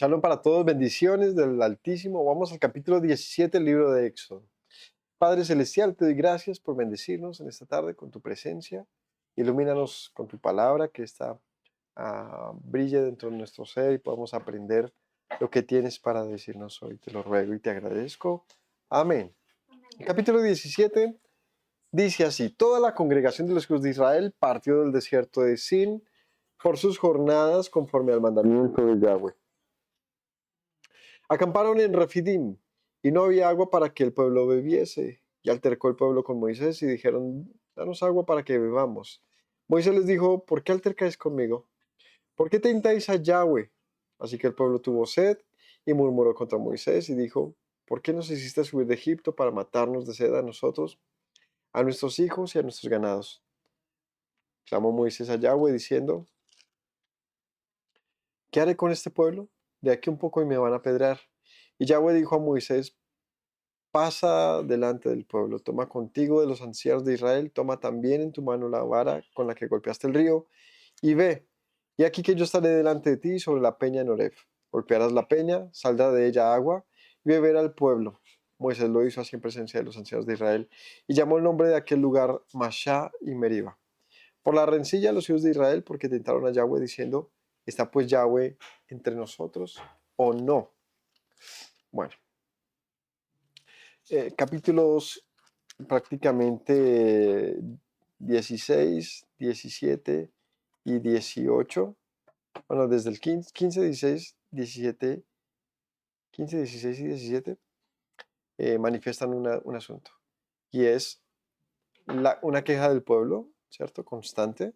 Shalom para todos, bendiciones del Altísimo. Vamos al capítulo 17 del libro de Éxodo. Padre Celestial, te doy gracias por bendecirnos en esta tarde con tu presencia. Ilumínanos con tu palabra, que esta brille dentro de nuestro ser y podamos aprender lo que tienes para decirnos hoy. Te lo ruego y te agradezco. Amén. El capítulo 17 dice así: toda la congregación de los hijos de Israel partió del desierto de Sin por sus jornadas conforme al mandamiento de Yahweh. Acamparon en Refidim, y no había agua para que el pueblo bebiese. Y altercó el pueblo con Moisés y dijeron: danos agua para que bebamos. Moisés les dijo: ¿por qué altercáis conmigo? ¿Por qué tentáis a Yahweh? Así que el pueblo tuvo sed y murmuró contra Moisés y dijo: ¿por qué nos hiciste subir de Egipto para matarnos de sed a nosotros, a nuestros hijos y a nuestros ganados? Clamó Moisés a Yahweh diciendo: ¿qué haré con este pueblo? De aquí un poco y me van a apedrear. Y Yahweh dijo a Moisés: pasa delante del pueblo, toma contigo de los ancianos de Israel, toma también en tu mano la vara con la que golpeaste el río, y ve, y aquí que yo estaré delante de ti sobre la peña en Horeb. Golpearás la peña, saldrá de ella agua, y beberá el pueblo. Moisés lo hizo así en presencia de los ancianos de Israel, y llamó el nombre de aquel lugar Mashá y Meriba, por la rencilla de los hijos de Israel, porque tentaron a Yahweh diciendo: ¿está pues Yahweh entre nosotros o no? Bueno, capítulos prácticamente 16, 17 y 18. Bueno, desde el 15, 16, 17, 15, 16 y 17 manifiestan un asunto. Y es una queja del pueblo, ¿cierto? Constante,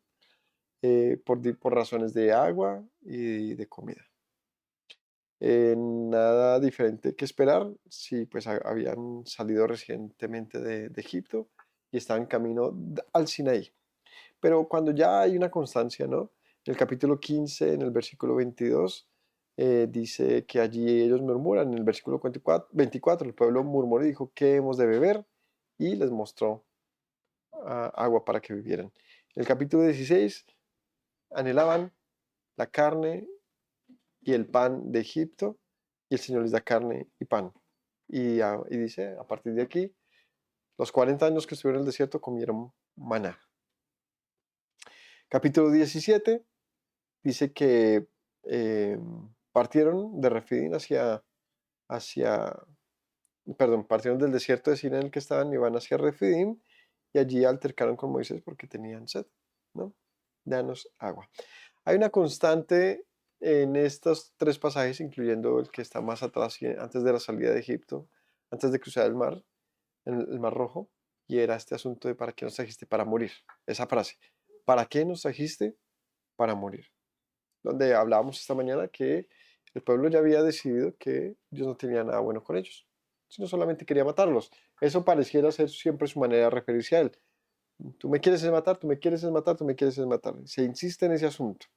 por razones de agua y de comida. Nada diferente que esperar si pues habían salido recientemente de Egipto y estaban en camino al Sinaí. Pero cuando ya hay una constancia, ¿no? En el capítulo 15, en el versículo 22, dice que allí ellos murmuran. En el versículo 24, el pueblo murmuró y dijo: ¿qué hemos de beber? Y les mostró agua para que bebieran. En el capítulo 16, anhelaban la carne y el pan de Egipto, y el Señor les da carne y pan. Y dice, a partir de aquí, los 40 años que estuvieron en el desierto comieron maná. Capítulo 17 dice que partieron de Refidim partieron del desierto de Sin en el que estaban y van hacia Refidim, y allí altercaron con Moisés porque tenían sed, ¿no? Danos agua. Hay una constante en estos tres pasajes, incluyendo el que está más atrás, antes de la salida de Egipto, antes de cruzar el mar, el mar Rojo, y era este asunto de: ¿para qué nos trajiste? Para morir. Esa frase: ¿para qué nos trajiste? Para morir. Donde hablábamos esta mañana que el pueblo ya había decidido que Dios no tenía nada bueno con ellos, sino solamente quería matarlos. Eso pareciera ser siempre su manera de referirse a él. Tú me quieres matar, tú me quieres matar, tú me quieres matar. Se insiste en ese asunto.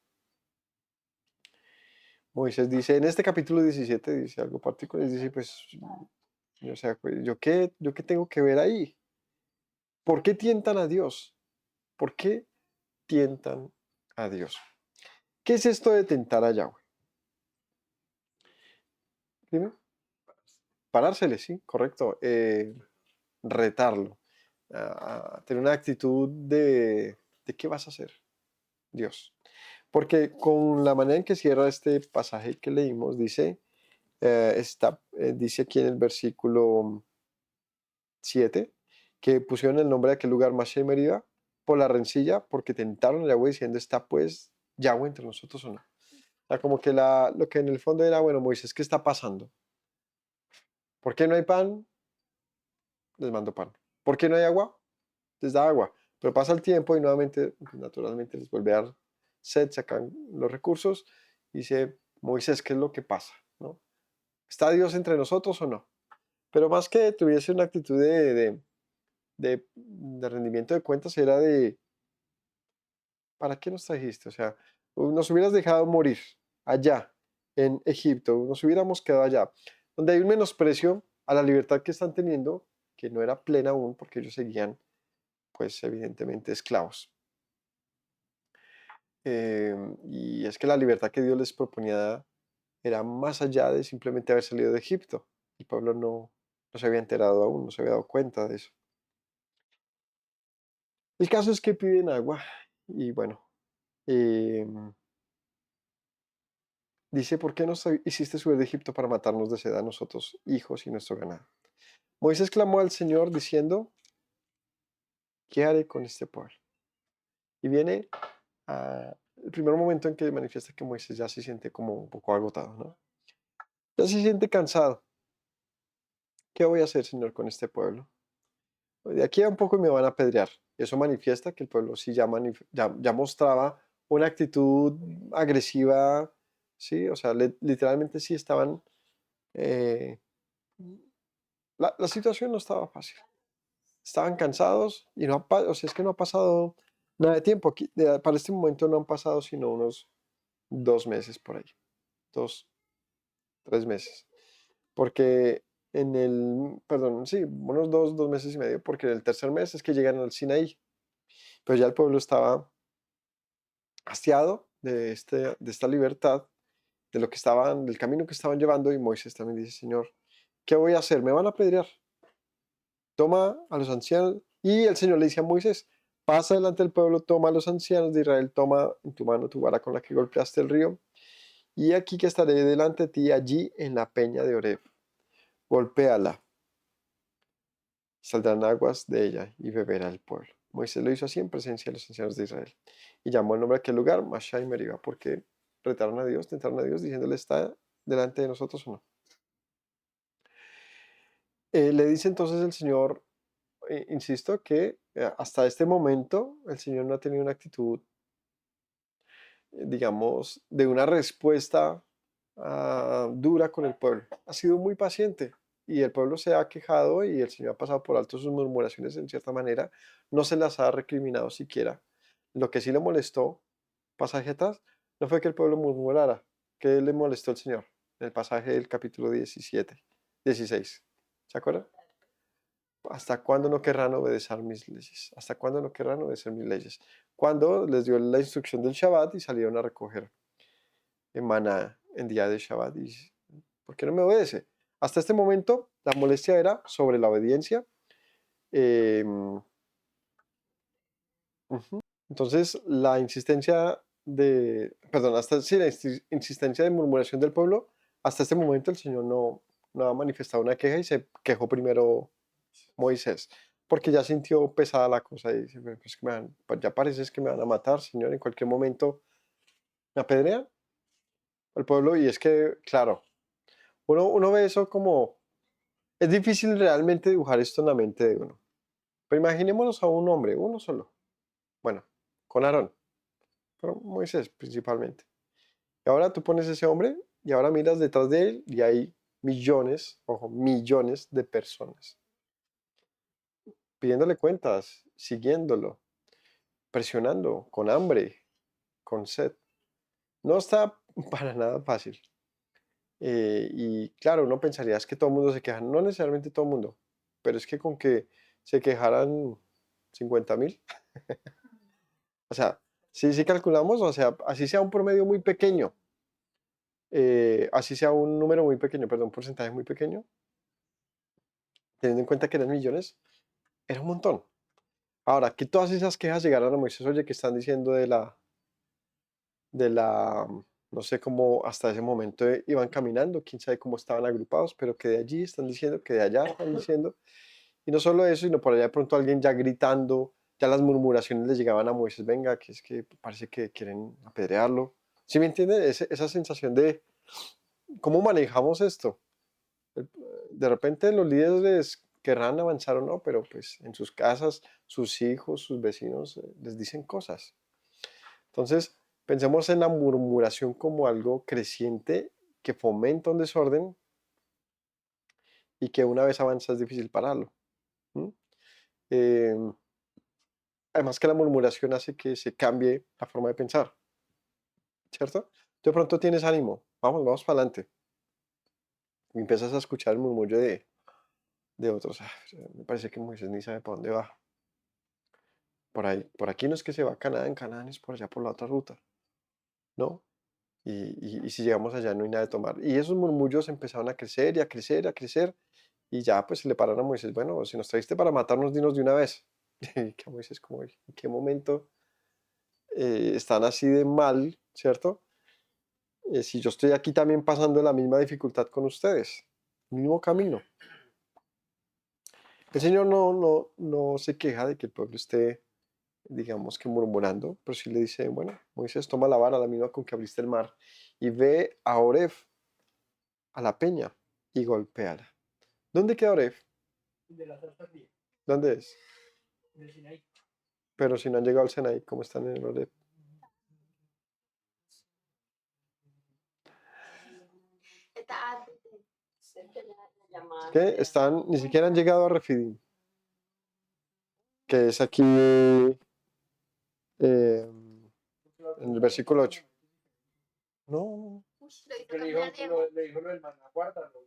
Moisés dice, en este capítulo 17, dice algo particular, dice: pues, o sea, pues, ¿yo qué tengo que ver ahí? ¿Por qué tientan a Dios? ¿Por qué tientan a Dios? ¿Qué es esto de tentar a Yahweh? Dime. Parársele, sí, correcto. Retarlo. Tener una actitud de ¿qué vas a hacer, Dios? Porque con la manera en que cierra este pasaje que leímos, dice, dice aquí en el versículo 7, que pusieron el nombre de aquel lugar Mashe Meriba por la rencilla, porque tentaron a Yahweh diciendo: ¿está pues Yahweh entre nosotros o no? O sea, como que lo que en el fondo era: bueno, Moisés, ¿qué está pasando? ¿Por qué no hay pan? Les mando pan. ¿Por qué no hay agua? Les da agua. Pero pasa el tiempo y nuevamente, pues, naturalmente, les vuelve a dar sed, sacan los recursos y dice: Moisés, ¿qué es lo que pasa? ¿No? ¿Está Dios entre nosotros o no? Pero más que tuviese una actitud de rendimiento de cuentas, era de: ¿para qué nos trajiste? O sea, nos hubieras dejado morir allá en Egipto, nos hubiéramos quedado allá, donde hay un menosprecio a la libertad que están teniendo, que no era plena aún, porque ellos seguían, pues evidentemente, esclavos. Y es que la libertad que Dios les proponía era más allá de simplemente haber salido de Egipto. El pueblo no se había enterado aún, no se había dado cuenta de eso. El caso es que piden agua y bueno, em, dice, ¿por qué nos hiciste subir de Egipto para matarnos de sed a nosotros, hijos y nuestro ganado? Moisés clamó al Señor diciendo, ¿qué haré con este pueblo? Y viene el primer momento en que manifiesta que Moisés ya se siente como un poco agotado, ¿no? Ya se siente cansado. ¿Qué voy a hacer, Señor, con este pueblo? De aquí a un poco me van a apedrear. Eso manifiesta que el pueblo sí ya mostraba una actitud agresiva, sí, o sea, literalmente sí estaban, eh, la situación no estaba fácil. Estaban cansados y o sea, es que no ha pasado nada de tiempo. Para este momento no han pasado sino unos 2 meses por ahí, 2, 3 meses. Porque perdón, sí, unos 2 meses y medio, porque en el tercer mes es que llegan al Sinaí. Pero ya el pueblo estaba hastiado de esta libertad, del camino que estaban llevando, y Moisés también dice, Señor, ¿qué voy a hacer? Me van a apedrear. Toma a los ancianos, y el Señor le dice a Moisés, pasa delante del pueblo, toma a los ancianos de Israel, toma en tu mano tu vara con la que golpeaste el río, y aquí que estaré delante de ti allí en la peña de Oreb. Golpéala, saldrán aguas de ella y beberá el pueblo. Moisés lo hizo así en presencia de los ancianos de Israel. Y llamó el nombre de aquel lugar Masha y Meribá, porque retaron a Dios, tentaron a Dios, diciéndole, ¿está delante de nosotros o no? Le dice entonces el Señor, insisto, que hasta este momento el Señor no ha tenido una actitud, digamos, de una respuesta dura con el pueblo. Ha sido muy paciente y el pueblo se ha quejado y el Señor ha pasado por alto sus murmuraciones en cierta manera. No se las ha recriminado siquiera. Lo que sí le molestó, pasaje atrás, no fue que el pueblo murmurara. ¿Qué le molestó al Señor? En el pasaje del capítulo 16. ¿Se acuerdan? ¿Hasta cuándo no querrán obedecer mis leyes? ¿Hasta cuándo no querrán obedecer mis leyes? Cuando les dio la instrucción del Shabbat y salieron a recoger en maná en día de Shabbat. Y, ¿por qué no me obedece? Hasta este momento la molestia era sobre la obediencia. eh, ujú. Entonces la insistencia perdón, hasta sí, insistencia de murmuración del pueblo, hasta este momento el Señor no ha manifestado una queja y se quejó primero Moisés, porque ya sintió pesada la cosa y dice, "Bueno, pues, pues ya parece que me van a matar, Señor, en cualquier momento me apedrean al pueblo". Y es que, claro, uno ve eso como, es difícil realmente dibujar esto en la mente de uno. Pero imaginémonos a un hombre, uno solo, bueno, con Aarón, pero Moisés principalmente. Y ahora tú pones ese hombre y ahora miras detrás de él y hay millones, ojo, millones de personas pidiéndole cuentas, siguiéndolo, presionando, con hambre, con sed. No está para nada fácil. Y claro, uno pensaría es que todo el mundo se queja. No necesariamente todo el mundo, pero es que con que se quejaran 50.000, o sea, si calculamos, o sea, así sea un promedio muy pequeño, así sea un número muy pequeño, perdón, un porcentaje muy pequeño, teniendo en cuenta que eran millones, era un montón. Ahora, que todas esas quejas llegaran a Moisés, oye, que están diciendo no sé cómo hasta ese momento iban caminando, quién sabe cómo estaban agrupados, pero que de allí están diciendo, que de allá están diciendo, y no solo eso, sino por allá de pronto alguien ya gritando, ya las murmuraciones le llegaban a Moisés, venga, que es que parece que quieren apedrearlo. ¿Sí me entienden? Esa sensación de cómo manejamos esto. De repente los líderes querrán avanzar o no, pero pues en sus casas, sus hijos, sus vecinos les dicen cosas. Entonces, pensemos en la murmuración como algo creciente que fomenta un desorden y que una vez avanza es difícil pararlo. ¿M? Eh, Además que la murmuración hace que se cambie la forma de pensar, ¿cierto? De pronto tienes ánimo, vamos para adelante. Y empiezas a escuchar el murmullo de otros. "Ah, me parece que Moisés ni sabe para dónde va. Por ahí, por aquí no es que se va a Canaán, Canaán es por allá por la otra ruta, ¿no? y si llegamos allá no hay nada de tomar. Y esos murmullos empezaron a crecer y a crecer, a crecer, y ya pues se le pararon a Moisés, bueno, si nos trajiste para matarnos, dinos de una vez. Y que Moisés como, ¿en qué momento están así de mal, cierto? Si yo estoy aquí también pasando la misma dificultad con ustedes, mismo camino. El Señor no se queja de que el pueblo esté, digamos que murmurando, pero sí le dice, bueno, Moisés, toma la vara, la misma con que abriste el mar, y ve a Oreb, a la peña, y golpéala. ¿Dónde queda Oreb? De la zarza ardilla, ¿Dónde es? del Sinaí. Pero si no han llegado al Sinaí, ¿cómo están en el Oreb? ¿Qué? Están, ni siquiera han llegado a Refidim, que es aquí en el versículo 8. No, Le dijo lo del maná, guárdalo.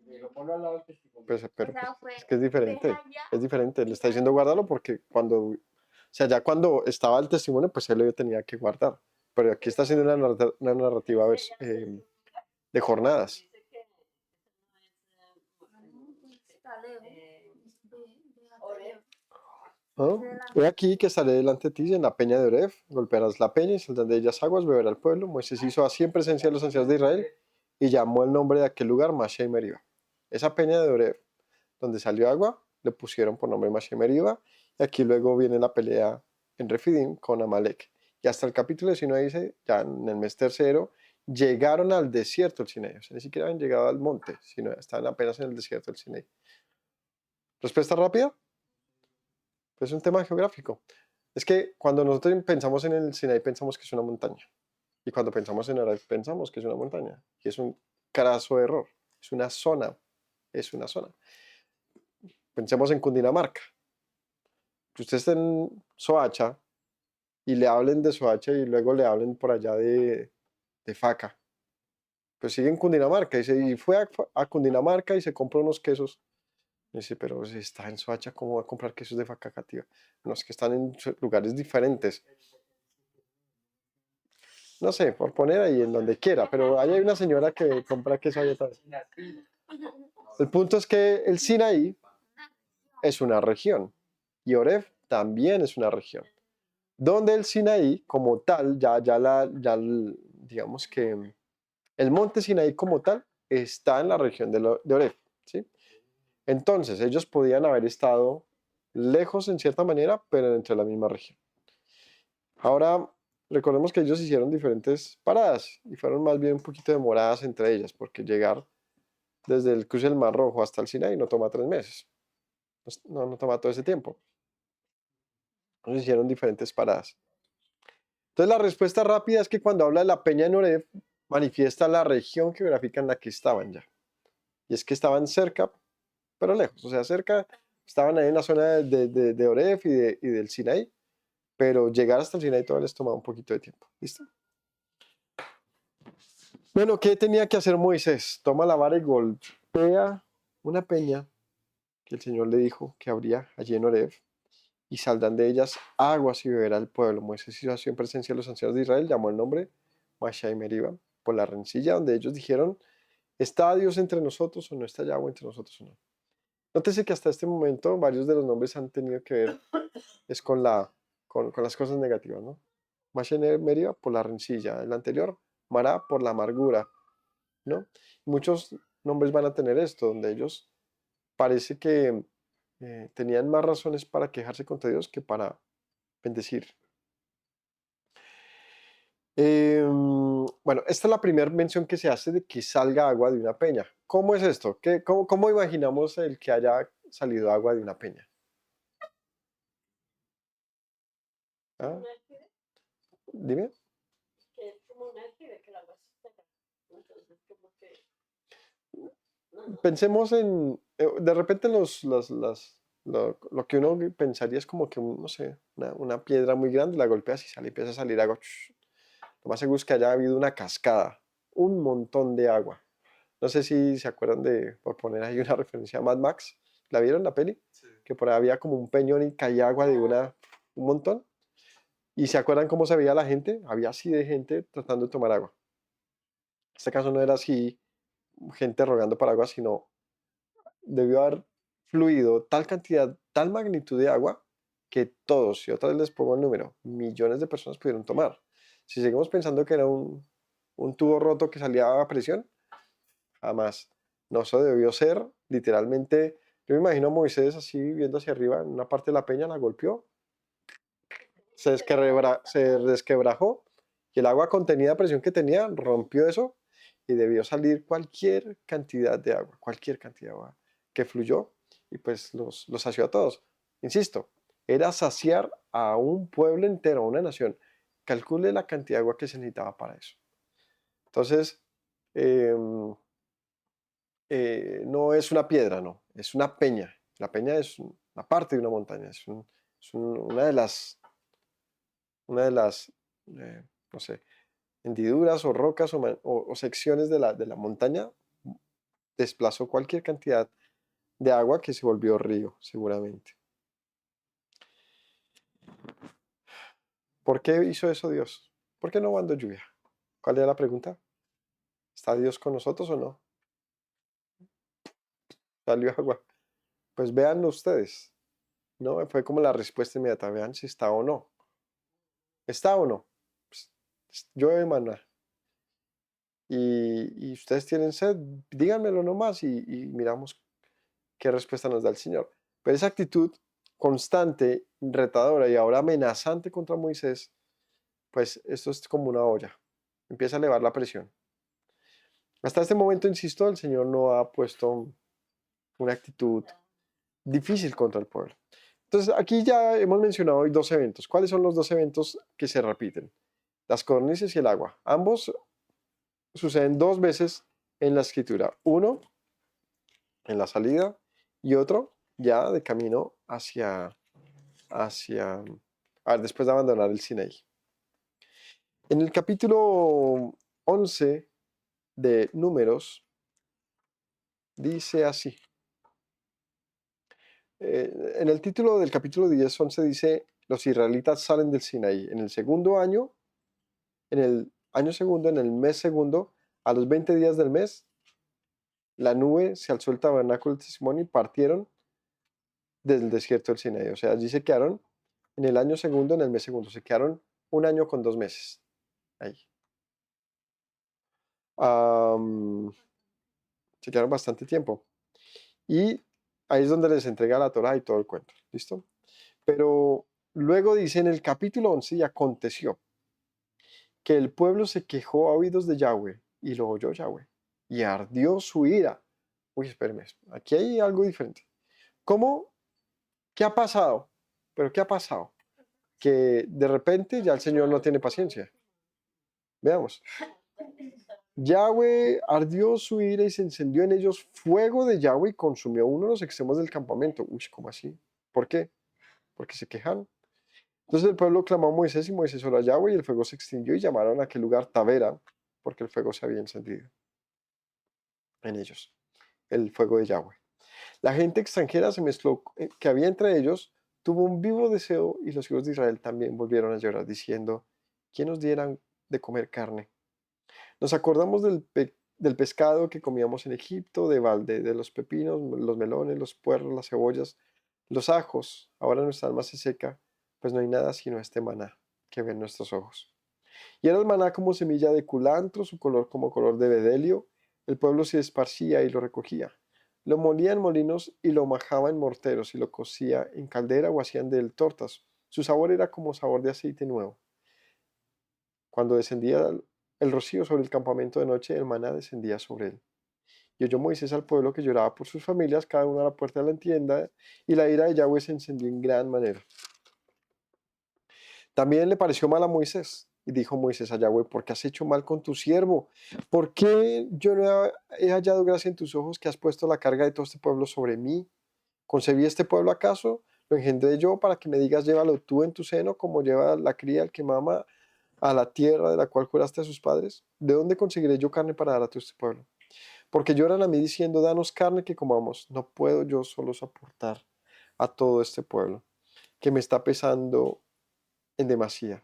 Le dijo, ponlo al lado del testimonio. pero es que es diferente, le está diciendo guárdalo porque o sea, ya cuando estaba el testimonio, pues él lo tenía que guardar, pero aquí está haciendo una narrativa de jornadas. ¿No? He aquí que estaré delante de ti en la peña de Oreb, golpearás la peña y saldrán de ellas aguas, beberá el pueblo. Moisés hizo así en presencia de los ancianos de Israel y llamó el nombre de aquel lugar Masha y Meriba. Esa peña de Oreb, donde salió agua, le pusieron por nombre Masha y Meriba, y aquí luego viene la pelea en Refidim con Amalek. Y hasta el capítulo 19 dice, ya en el mes tercero, llegaron al desierto del Sinaí. O sea, ni siquiera habían llegado al monte, sino estaban apenas en el desierto del Sinaí. ¿Respuesta rápida? Es un tema geográfico. Es que cuando nosotros pensamos en el Sinaí pensamos que es una montaña. Y cuando pensamos en Arab pensamos que es una montaña. Y es un craso error. Es una zona. Es una zona. Pensemos en Cundinamarca. Que usted esté en Soacha y le hablen de Soacha y luego le hablen por allá de Faca. Pues sigue en Cundinamarca y fue a Cundinamarca y se compró unos quesos. Y dice, pero si está en Soacha, ¿cómo va a comprar quesos de Faca Cativa? No, es que están en lugares diferentes. No sé, por poner ahí en donde quiera, pero ahí hay una señora que compra queso ahí atrás. El punto es que el Sinaí es una región y Oreb también es una región. Donde el Sinaí como tal, digamos que el monte Sinaí como tal está en la región de Oreb, ¿sí? Entonces ellos podían haber estado lejos en cierta manera, pero entre la misma región. Ahora, recordemos que ellos hicieron diferentes paradas y fueron más bien un poquito demoradas entre ellas, porque llegar desde el cruce del Mar Rojo hasta el Sinaí no toma 3 meses. No toma todo ese tiempo. Entonces hicieron diferentes paradas. Entonces la respuesta rápida es que cuando habla de la peña de Oreb, manifiesta la región geográfica en la que estaban ya. Y es que estaban cerca, pero lejos. O sea, cerca, estaban ahí en la zona de Oreb y del Sinaí, pero llegar hasta el Sinaí todavía les tomaba un poquito de tiempo. ¿Listo? Bueno, ¿qué tenía que hacer Moisés? Toma la vara y golpea una peña que el Señor le dijo que habría allí en Oreb, y saldrán de ellas aguas y beberá el pueblo. Moisés hizo así en presencia de los ancianos de Israel, llamó el nombre Masha y Meriba, por la rencilla donde ellos dijeron, ¿está Dios entre nosotros o no está Yahweh entre nosotros o no? Nótese que hasta este momento varios de los nombres han tenido que ver es con las cosas negativas, ¿no? Masha y Meriba por la rencilla, el anterior, Mará por la amargura, ¿no? Muchos nombres van a tener esto, donde ellos parece que tenían más razones para quejarse contra Dios que para bendecir. Bueno, esta es la primera mención que se hace de que salga agua de una peña. ¿Cómo es esto? ¿Cómo imaginamos el que haya salido agua de una peña? ¿Ah? Dime. Pensemos de repente lo que uno pensaría es como que, no sé, una piedra muy grande, la golpeas y empieza a salir agua. Lo más seguro es que haya habido una cascada, un montón de agua. No sé si se acuerdan por poner ahí una referencia a Mad Max. ¿La vieron la peli? Sí. Que por ahí había como un peñón y caía agua de un montón. ¿Y se acuerdan cómo se veía la gente? Había así de gente tratando de tomar agua. En este caso no era así gente rogando para agua, sino debió haber fluido tal cantidad, tal magnitud de agua que todos, y otra vez les pongo el número, millones de personas pudieron tomar. Si seguimos pensando que era un tubo roto que salía a presión, jamás. No, eso debió ser literalmente, yo me imagino a Moisés así viendo hacia arriba, en una parte de la peña la golpeó, se desquebrajó y el agua contenida a presión que tenía rompió eso y debió salir cualquier cantidad de agua que fluyó y pues los sació a todos. Insisto, era saciar a un pueblo entero, a una nación. Calcule la cantidad de agua que se necesitaba para eso. Entonces, em, no es una piedra, no, es una peña. La peña es una parte de una montaña, una de las no sé, hendiduras o rocas o secciones de la montaña desplazó cualquier cantidad de agua que se volvió río, seguramente. ¿Por qué hizo eso Dios? ¿Por qué no mandó lluvia? ¿Cuál era la pregunta? ¿Está Dios con nosotros o no? ¿Salió agua? Pues véanlo ustedes. No, fue como la respuesta inmediata. Vean si está o no. ¿Está o no? Pues, llueve maná. Y ustedes tienen sed, díganmelo nomás y miramos qué respuesta nos da el Señor. Pero esa actitud constante, retadora y ahora amenazante contra Moisés, pues esto es como una olla. Empieza a elevar la presión. Hasta este momento, insisto, el Señor no ha puesto una actitud difícil contra el pueblo. Entonces, aquí ya hemos mencionado hoy dos eventos. ¿Cuáles son los dos eventos que se repiten? Las codornices y el agua. Ambos suceden dos veces en la escritura. Uno en la salida y otro ya de camino después de abandonar el Sinaí. En el capítulo 11 de Números dice así. En el título del capítulo 10-11 dice, los israelitas salen del Sinaí. En el segundo año, en el año segundo, en el mes segundo, a los 20 días del mes, la nube se alzó el tabernáculo del testimonio y partieron del desierto del Sinaí. O sea, allí se quedaron en el año segundo, en el mes segundo. Se quedaron un año con 2 meses. Ahí. Se quedaron bastante tiempo. Y ahí es donde les entrega la Torá y todo el cuento. ¿Listo? Pero luego dice en el capítulo 11, y aconteció que el pueblo se quejó a oídos de Yahweh y lo oyó Yahweh. Y ardió su ira. Uy, espérame, aquí hay algo diferente. ¿Cómo? ¿Qué ha pasado? ¿Pero qué ha pasado? Que de repente ya el Señor no tiene paciencia. Veamos. Yahweh ardió su ira y se encendió en ellos fuego de Yahweh y consumió uno de los extremos del campamento. Uy, ¿cómo así? ¿Por qué? Porque se quejaron. Entonces el pueblo clamó a Moisés y Moisés oró a Yahweh y el fuego se extinguió y llamaron a aquel lugar Tavera porque el fuego se había encendido en ellos, el fuego de Yahweh. La gente extranjera se mezcló, que había entre ellos, tuvo un vivo deseo y los hijos de Israel también volvieron a llorar diciendo, ¿quién nos dieran de comer carne? Nos acordamos del pescado que comíamos en Egipto, de balde, de los pepinos, los melones, los puerros, las cebollas, los ajos. Ahora nuestra alma se seca, pues no hay nada sino este maná que ven nuestros ojos. Y era el maná como semilla de culantro, su color como color de bedelio. El pueblo se esparcía y lo recogía. Lo molía en molinos y lo majaba en morteros y lo cocía en caldera o hacían de él tortas. Su sabor era como sabor de aceite nuevo. Cuando descendía el rocío sobre el campamento de noche, el maná descendía sobre él. Y oyó Moisés al pueblo que lloraba por sus familias, cada uno a la puerta de la tienda, y la ira de Yahweh se encendió en gran manera. También le pareció mal a Moisés, y dijo Moisés a Yahweh, ¿por qué has hecho mal con tu siervo? ¿Por qué yo no he hallado gracia en tus ojos que has puesto la carga de todo este pueblo sobre mí? ¿Concebí este pueblo acaso? ¿Lo engendré yo para que me digas, llévalo tú en tu seno, como lleva la cría el que mama a la tierra de la cual juraste a sus padres? ¿De dónde conseguiré yo carne para dar a todo este pueblo? Porque lloran a mí diciendo, danos carne que comamos. No puedo yo solo soportar a todo este pueblo, que me está pesando en demasía.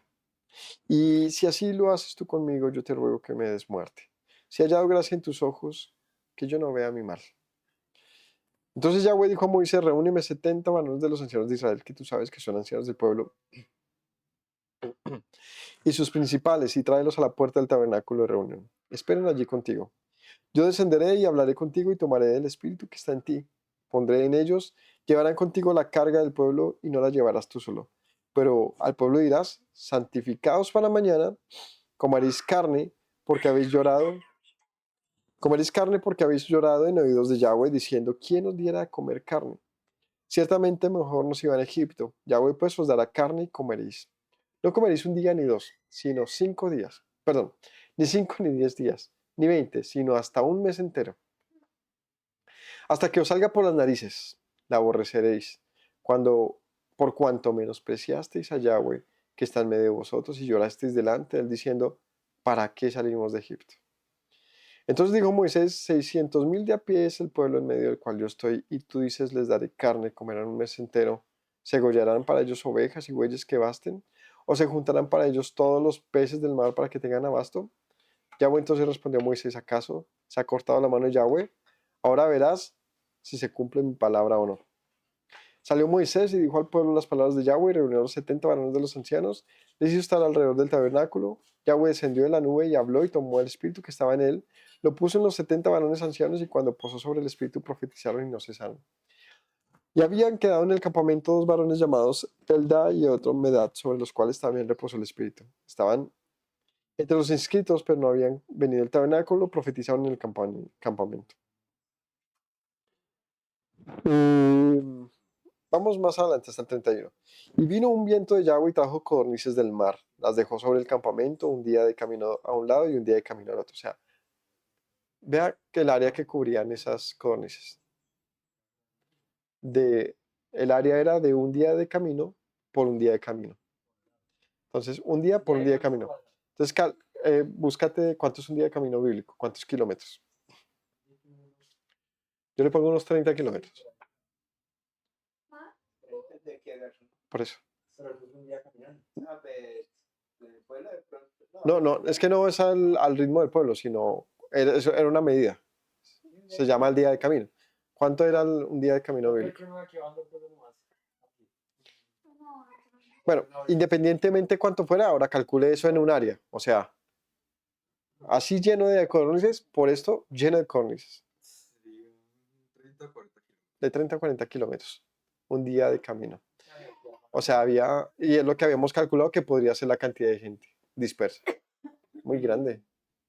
Y si así lo haces tú conmigo, yo te ruego que me des muerte. Si he hallado gracia en tus ojos, que yo no vea mi mal. Entonces Yahweh dijo a Moisés, reúneme 70 varones de los ancianos de Israel, que tú sabes que son ancianos del pueblo, y sus principales, y tráelos a la puerta del tabernáculo de reunión. Esperen allí contigo. Yo descenderé y hablaré contigo y tomaré del espíritu que está en ti. Pondré en ellos, llevarán contigo la carga del pueblo y no la llevarás tú solo. Pero al pueblo dirás, santificaos para mañana, comeréis carne porque habéis llorado. Comeréis carne porque habéis llorado en oídos de Yahweh, diciendo, ¿quién os diera a comer carne? Ciertamente mejor nos iba en Egipto. Yahweh pues os dará carne y comeréis. No comeréis un día ni dos, sino 5 días. Perdón, ni 5 ni 10 días, ni 20, sino hasta un mes entero. Hasta que os salga por las narices, la aborreceréis. Cuando, por cuanto menospreciasteis a Yahweh, que está en medio de vosotros, y llorasteis delante de él, diciendo, ¿para qué salimos de Egipto? Entonces dijo Moisés, 600,000 de a pie es el pueblo en medio del cual yo estoy, y tú dices, les daré carne, comerán un mes entero. ¿Se gollarán para ellos ovejas y bueyes que basten? ¿O se juntarán para ellos todos los peces del mar para que tengan abasto? Yahweh entonces respondió a Moisés, ¿acaso se ha cortado la mano de Yahweh? Ahora verás si se cumple mi palabra o no. Salió Moisés y dijo al pueblo las palabras de Yahweh, y reunió a los 70 varones de los ancianos, les hizo estar alrededor del tabernáculo. Yahweh descendió de la nube y habló y tomó el espíritu que estaba en él, lo puso en los 70 varones ancianos y cuando posó sobre el espíritu profetizaron y no cesaron. Y habían quedado en el campamento 2 varones llamados Elda y otro Medad, sobre los cuales también reposó el espíritu. Estaban entre los inscritos, pero no habían venido al tabernáculo, profetizaron en el campamento. Vamos más adelante hasta el 31. Y vino un viento de Yahweh y trajo codornices del mar. Las dejó sobre el campamento un día de camino a un lado y un día de camino al otro. O sea, vea que el área que cubrían esas codornices. El área era de un día de camino por un día de camino. Entonces, un día por un día de camino. Entonces, búscate cuánto es un día de camino bíblico, cuántos kilómetros. Yo le pongo unos 30 kilómetros. Por eso. No, es que no es al ritmo del pueblo, sino eso era una medida. Se llama el día de camino. ¿Cuánto era un día de camino bíblico? Bueno, independientemente cuánto fuera, ahora calcule eso en un área. O sea, así lleno de codornices, por esto lleno de codornices. De 30 a 40 kilómetros. Un día de camino. O sea, y es lo que habíamos calculado que podría ser la cantidad de gente dispersa. Muy grande.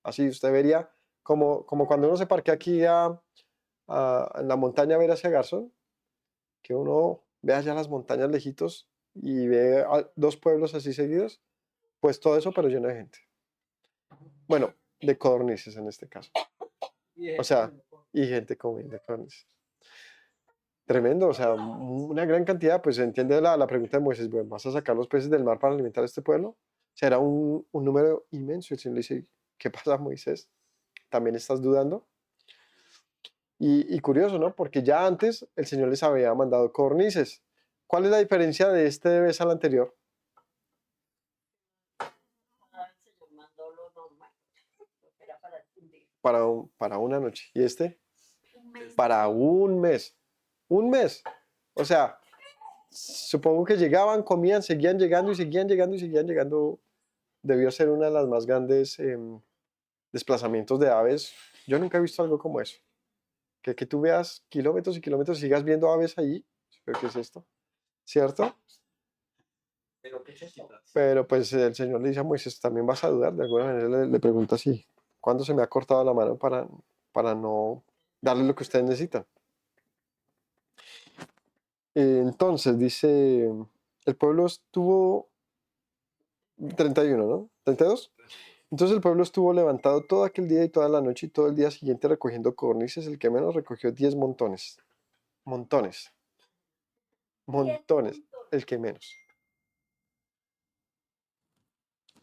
Así usted vería, como cuando uno se parquea aquí en la montaña a ver hacia Garzón, que uno ve allá las montañas lejitos y ve a 2 pueblos así seguidos, pues todo eso, pero lleno de gente. Bueno, de codornices en este caso. O sea, y gente comiendo codornices. Tremendo, o sea, una gran cantidad, pues se entiende la pregunta de Moisés, bueno, ¿vas a sacar los peces del mar para alimentar a este pueblo? O sea, era un número inmenso. El Señor le dice, ¿qué pasa, Moisés? ¿También estás dudando? Y curioso, ¿no? Porque ya antes el Señor les había mandado codornices. ¿Cuál es la diferencia de este vez al anterior? El Señor mandó lo normal, era para un día. Para una noche. ¿Y este? Un mes. Para un mes. Un mes. O sea, supongo que llegaban, comían, seguían llegando y seguían llegando y seguían llegando. Debió ser una de las más grandes desplazamientos de aves. Yo nunca he visto algo como eso. Que tú veas kilómetros y kilómetros y sigas viendo aves ahí. ¿Pero qué es esto? ¿Cierto? Pero pues el Señor le dice a Moisés, también vas a dudar. De alguna manera le pregunta así, ¿cuándo se me ha cortado la mano para no darle lo que ustedes necesitan? Entonces dice, el pueblo estuvo 31, ¿no? ¿32? Entonces el pueblo estuvo levantado todo aquel día y toda la noche y todo el día siguiente recogiendo codornices. El que menos recogió 10 montones. Montones. Montones. El que menos.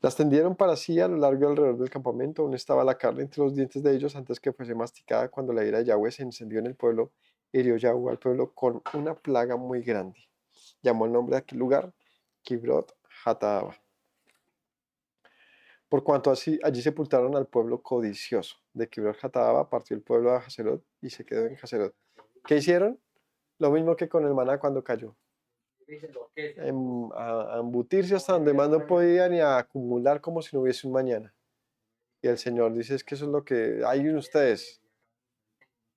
Las tendieron para sí a lo largo y alrededor del campamento. Aún estaba la carne entre los dientes de ellos antes que fuese masticada. Cuando la ira de Yahweh se encendió en el pueblo, hirió Yahweh al pueblo con una plaga muy grande. Llamó el nombre de aquel lugar Kibrot Hataaba. por cuanto así, allí sepultaron al pueblo codicioso. De Kibroth Jataaba partió el pueblo a Haserot y se quedó en Haserot. ¿Qué hicieron? Lo mismo que con el maná cuando cayó. A embutirse hasta donde más no podían y a acumular como si no hubiese un mañana. Y el Señor dice, es que eso es lo que hay en ustedes.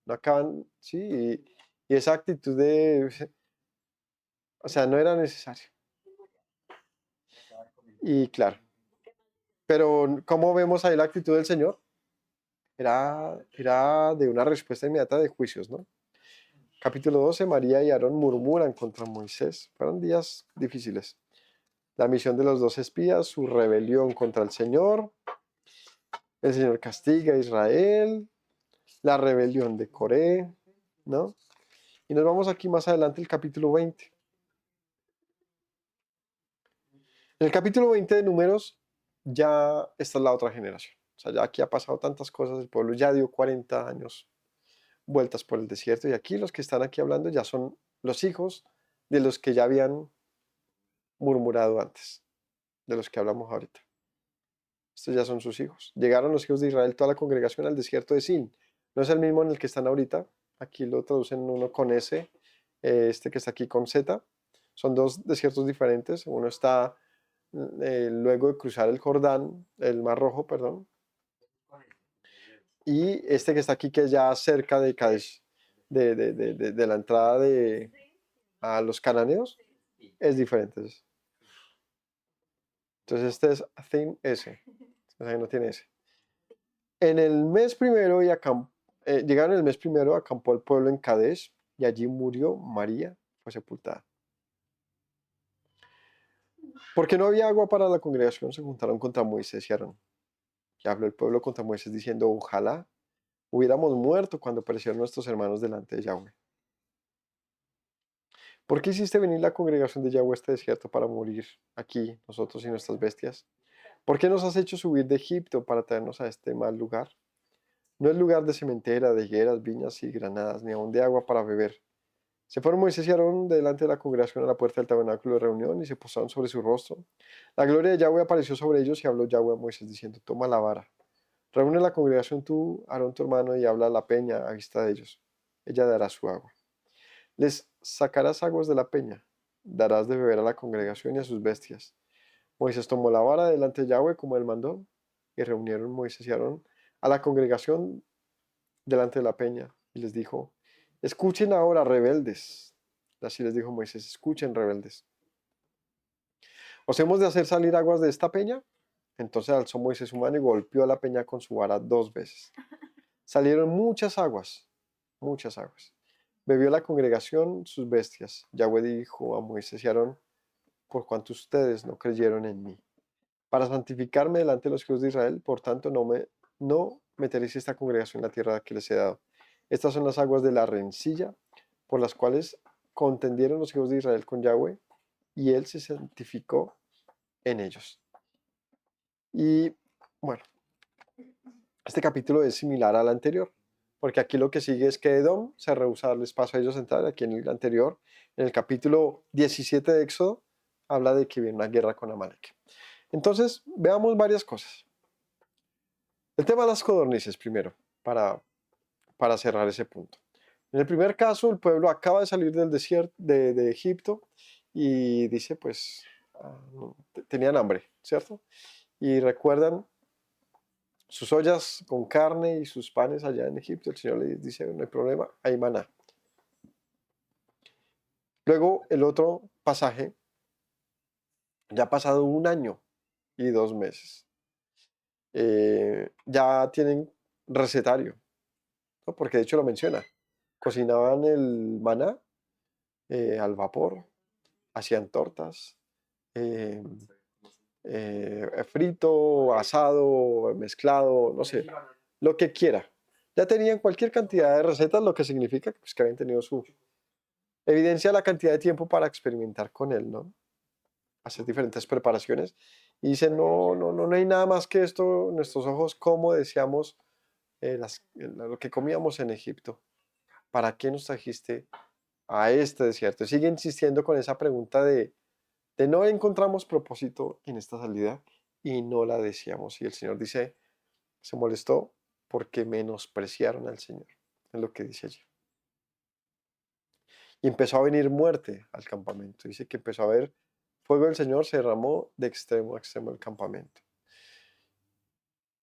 No acaban, sí, y esa actitud de, o sea, no era necesario. Y claro, pero ¿cómo vemos ahí la actitud del Señor? Era de una respuesta inmediata de juicios, ¿no? Capítulo 12, María y Aarón murmuran contra Moisés. Fueron días difíciles. La misión de los dos espías, su rebelión contra el Señor castiga a Israel, la rebelión de Coré, ¿no? Y nos vamos aquí más adelante, el capítulo 20. En el capítulo 20 de Números, ya esta es la otra generación. O sea, ya aquí ha pasado tantas cosas, el pueblo ya dio 40 años vueltas por el desierto y aquí los que están aquí hablando ya son los hijos de los que ya habían murmurado antes, de los que hablamos ahorita. Estos ya son sus hijos. Llegaron los hijos de Israel, toda la congregación al desierto de Sin. No es el mismo en el que están ahorita. Aquí lo traducen uno con S, este que está aquí con Z. Son dos desiertos diferentes. Uno está luego de cruzar el Jordán, el Mar Rojo, perdón. Y este que está aquí, que es ya cerca de Kadesh, de la entrada a los cananeos, es diferente. Entonces este es Thin S. O sea, no tiene S. En el mes primero llegaron el mes primero, acampó el pueblo en Kadesh y allí murió María, fue sepultada. Porque no había agua para la congregación, se juntaron contra Moisés y Aarón. Y habló el pueblo contra Moisés diciendo, ojalá hubiéramos muerto cuando aparecieron nuestros hermanos delante de Yahweh. ¿Por qué hiciste venir la congregación de Yahweh a este desierto para morir aquí, nosotros y nuestras bestias? ¿Por qué nos has hecho subir de Egipto para traernos a este mal lugar? No es lugar de sementera, de higueras, viñas y granadas, ni aun de agua para beber. Se fueron Moisés y Aarón delante de la congregación a la puerta del tabernáculo de reunión y se posaron sobre su rostro. La gloria de Yahweh apareció sobre ellos y habló Yahweh a Moisés diciendo, toma la vara. Reúne la congregación tú, Aarón tu hermano, y habla a la peña a vista de ellos. Ella dará su agua. Les sacarás aguas de la peña, darás de beber a la congregación y a sus bestias. Moisés tomó la vara delante de Yahweh como él mandó, y reunieron Moisés y Aarón a la congregación delante de la peña, y les dijo, escuchen ahora, rebeldes. Así les dijo Moisés, escuchen, rebeldes. ¿Os hemos de hacer salir aguas de esta peña? Entonces alzó Moisés su mano y golpeó a la peña con su vara 2 veces. Salieron muchas aguas, muchas aguas. Bebió la congregación sus bestias. Yahweh dijo a Moisés y Aarón, por cuanto ustedes no creyeron en mí, para santificarme delante de los hijos de Israel, por tanto no meteréis esta congregación en la tierra que les he dado. Estas son las aguas de la rencilla, por las cuales contendieron los hijos de Israel con Yahweh, y él se santificó en ellos. Y bueno, este capítulo es similar al anterior, porque aquí lo que sigue es que Edom se rehúsa a darles paso a ellos entrar. Aquí en el anterior, en el capítulo 17 de Éxodo, habla de que viene una guerra con Amalek. Entonces, veamos varias cosas. El tema de las codornices primero, para cerrar ese punto. En el primer caso, el pueblo acaba de salir del desierto de Egipto y dice, pues, tenían hambre, ¿cierto? Y recuerdan sus ollas con carne y sus panes allá en Egipto. El Señor les dice, no hay problema, hay maná. Luego, el otro pasaje, ya ha pasado 1 año y 2 meses. Ya tienen recetario, ¿no? Porque de hecho lo menciona. Cocinaban el maná al vapor, hacían tortas, eh, frito, asado, mezclado, no sé, lo que quiera. Ya tenían cualquier cantidad de recetas, lo que significa pues, que habían tenido su evidencia, la cantidad de tiempo para experimentar con él, ¿no? Hacer diferentes preparaciones. Y dicen, no hay nada más que esto en nuestros ojos, como deseamos lo que comíamos en Egipto. ¿Para qué nos trajiste a este desierto? Sigue insistiendo con esa pregunta de no encontramos propósito en esta salida y no la decíamos. Y el Señor dice, se molestó porque menospreciaron al Señor. Es lo que dice allí. Y empezó a venir muerte al campamento. Dice que empezó a haber fuego del Señor, se derramó de extremo a extremo del campamento.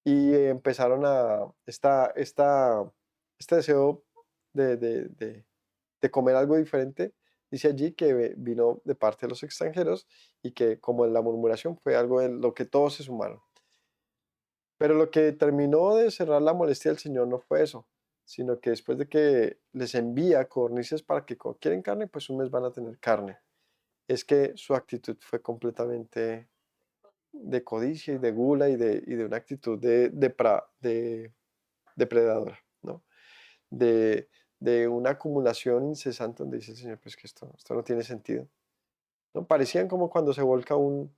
Y empezaron a, este deseo de comer algo diferente, dice allí que vino de parte de los extranjeros y que como en la murmuración fue algo en lo que todos se sumaron. Pero lo que terminó de cerrar la molestia del Señor no fue eso, sino que después de que les envía codornices para que quieren carne, pues un mes van a tener carne. Es que su actitud fue completamente de codicia y de gula y de una actitud de depredadora, ¿no? De una acumulación incesante donde dice el Señor, pues que esto no tiene sentido, ¿no? Parecían como cuando se volca un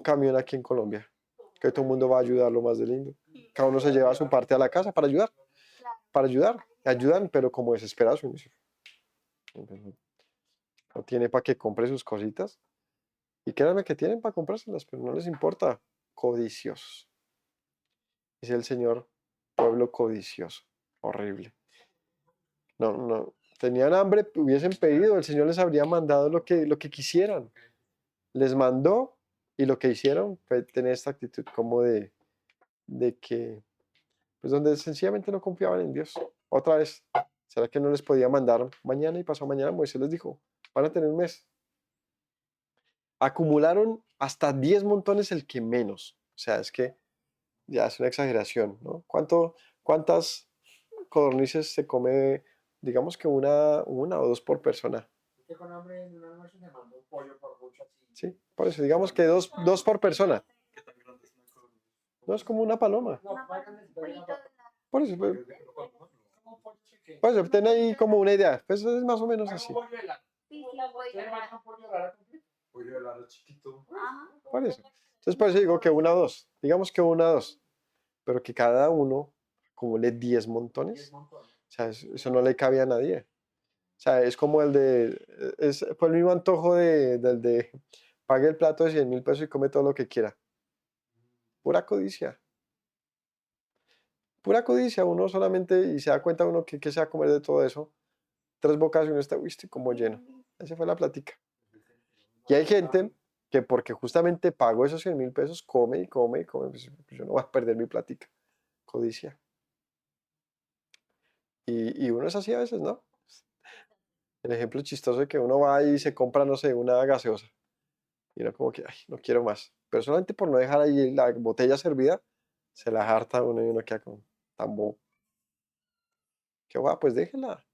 camión aquí en Colombia, que todo el mundo va a ayudar lo más de lindo. Cada uno se lleva su parte a la casa para ayudar, ayudan, pero como desesperados. No tiene para que compre sus cositas. Y créanme que tienen para comprárselas, pero no les importa. Codiciosos. Dice el Señor, pueblo codicioso. Horrible. No, tenían hambre, hubiesen pedido, el Señor les habría mandado lo que quisieran. Les mandó y lo que hicieron fue tener esta actitud como de que, pues donde sencillamente no confiaban en Dios. Otra vez, ¿será que no les podía mandar mañana y pasado mañana? Moisés les dijo, van a tener un mes. Acumularon hasta 10 montones el que menos. O sea, es que ya es una exageración, ¿no? ¿Cuántas codornices se come? Digamos que una o dos por persona. Usted con hambre en un almuerzo se mandó un pollo por mucho así. Sí, por eso digamos que dos por persona. No es como una paloma. No, vayan a una Por eso, pues, como un pollo chiquito. pues ten ahí como una idea. Pues es más o menos Haga así. un pollo de lata. ¿Usted manda un pollo de lata completo? Pollo de lado chiquito. Por eso. Entonces, por eso digo que una o dos. Digamos que una o dos. Pero que cada uno acumule 10 10 montones. montones. O sea, eso no le cabe a nadie. O sea, es como fue el mismo antojo del de pague el plato de 100.000 pesos y come todo lo que quiera. Pura codicia. Pura codicia. Uno solamente, y se da cuenta uno que se va a comer de todo eso. 3 bocas y uno está, uy, estoy como lleno. Esa fue la plática. Y hay gente que porque justamente pagó esos 100.000 pesos, come y come y come. Pues yo no voy a perder mi plática. Codicia. Y uno es así a veces, ¿no? El ejemplo chistoso de que uno va y se compra, no sé, una gaseosa. Y uno como que, ay, no quiero más. Pero solamente por no dejar ahí la botella servida, se la harta uno y uno queda como tan bobo. Que va, pues déjela,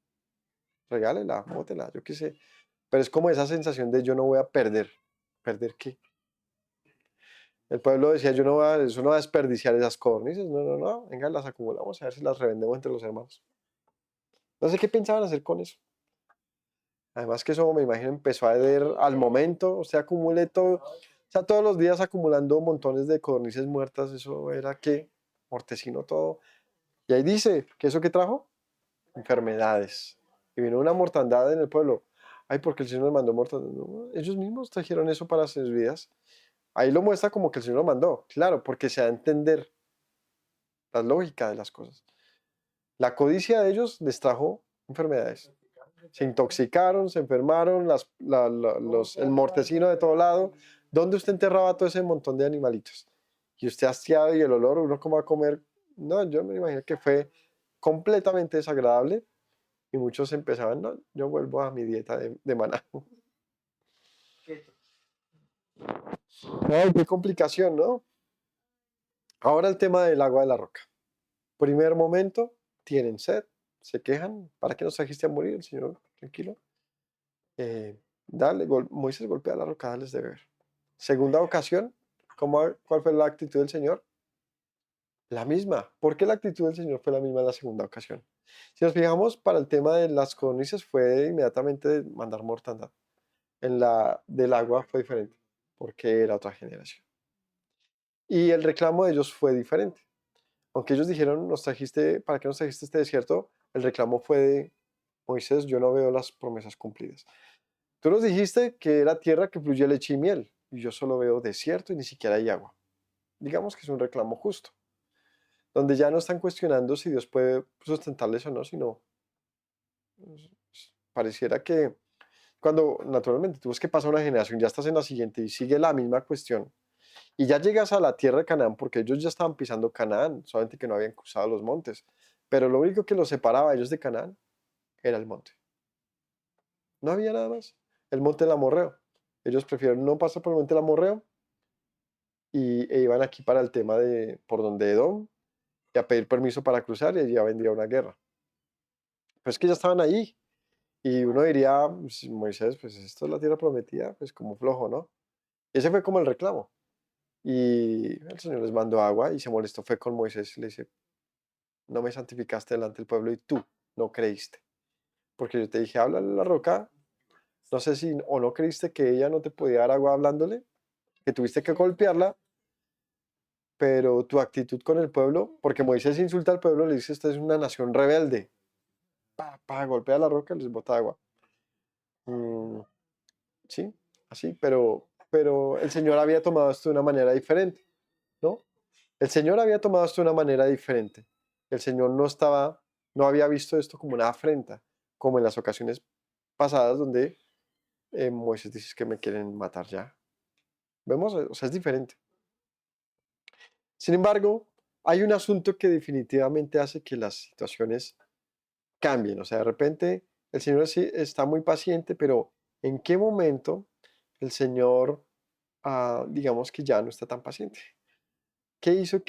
regálela, bótela, yo qué sé. Pero es como esa sensación de yo no voy a perder. ¿Perder qué? El pueblo decía, eso no va a desperdiciar esas codornices. No, venga, las acumulamos a ver si las revendemos entre los hermanos. No sé qué pensaban hacer con eso. Además que eso, me imagino, empezó a ver al momento, usted acumule todo, o sea, todos los días acumulando montones de codornices muertas, eso era que mortecino todo. Y ahí dice, ¿que eso qué trajo? Enfermedades. Y vino una mortandad en el pueblo. Ay, porque el Señor nos mandó mortandad. No, ellos mismos trajeron eso para sus vidas. Ahí lo muestra como que el Señor lo mandó, claro, porque se da a entender la lógica de las cosas. La codicia de ellos les trajo enfermedades. Se intoxicaron, se enfermaron, el mortecino de todo lado. ¿Dónde usted enterraba todo ese montón de animalitos? Y usted hastiado y el olor, uno cómo va a comer. No, yo me imagino que fue completamente desagradable y muchos empezaban, no, yo vuelvo a mi dieta de maná. Keto. Ay, qué complicación, ¿no? Ahora el tema del agua de la roca. Primer momento, tienen sed, se quejan, ¿para qué nos trajiste a morir? El Señor, tranquilo. Moisés golpea la roca, dales de beber. Segunda ocasión, ¿cuál fue la actitud del Señor? La misma. ¿Por qué la actitud del Señor fue la misma en la segunda ocasión? Si nos fijamos, para el tema de las codornices fue inmediatamente mandar mortandad. Del agua fue diferente, porque era otra generación. Y el reclamo de ellos fue diferente. Aunque ellos dijeron, ¿para qué nos trajiste este desierto? El reclamo fue de Moisés, yo no veo las promesas cumplidas. Tú nos dijiste que era tierra que fluye leche y miel, y yo solo veo desierto y ni siquiera hay agua. digamos que es un reclamo justo, donde ya no están cuestionando si Dios puede sustentarles o no, sino pareciera que cuando naturalmente tú ves que pasa una generación, ya estás en la siguiente y sigue la misma cuestión, y ya llegas a la tierra de Canaán, porque ellos ya estaban pisando Canaán, solamente que no habían cruzado los montes, pero lo único que los separaba a ellos de Canaán era el monte. No había nada más. El monte del Amorreo. Ellos prefieren no pasar por el monte del Amorreo e iban aquí para el tema de por donde Edom y a pedir permiso para cruzar y allí ya vendría una guerra. Pero es que ya estaban ahí y uno diría, pues, Moisés, pues esto es la tierra prometida, pues como flojo, ¿no? Y ese fue como el reclamo. Y el Señor les mandó agua y se molestó, fue con Moisés y le dice, no me santificaste delante del pueblo y tú no creíste. Porque yo te dije, háblale a la roca. No sé si o no creíste que ella no te podía dar agua hablándole, que tuviste que golpearla, pero tu actitud con el pueblo, porque Moisés insulta al pueblo, le dice, esta es una nación rebelde. Golpea la roca y les bota agua. Mm, sí, así, pero el Señor había tomado esto de una manera diferente, ¿no? El Señor había tomado esto de una manera diferente. El Señor no había visto esto como una afrenta, como en las ocasiones pasadas donde Moisés dice que me quieren matar ya. Vemos, o sea, es diferente. Sin embargo, hay un asunto que definitivamente hace que las situaciones cambien. O sea, de repente el Señor sí está muy paciente, pero ¿en qué momento el Señor, digamos que ya no está tan paciente? ¿Qué hizo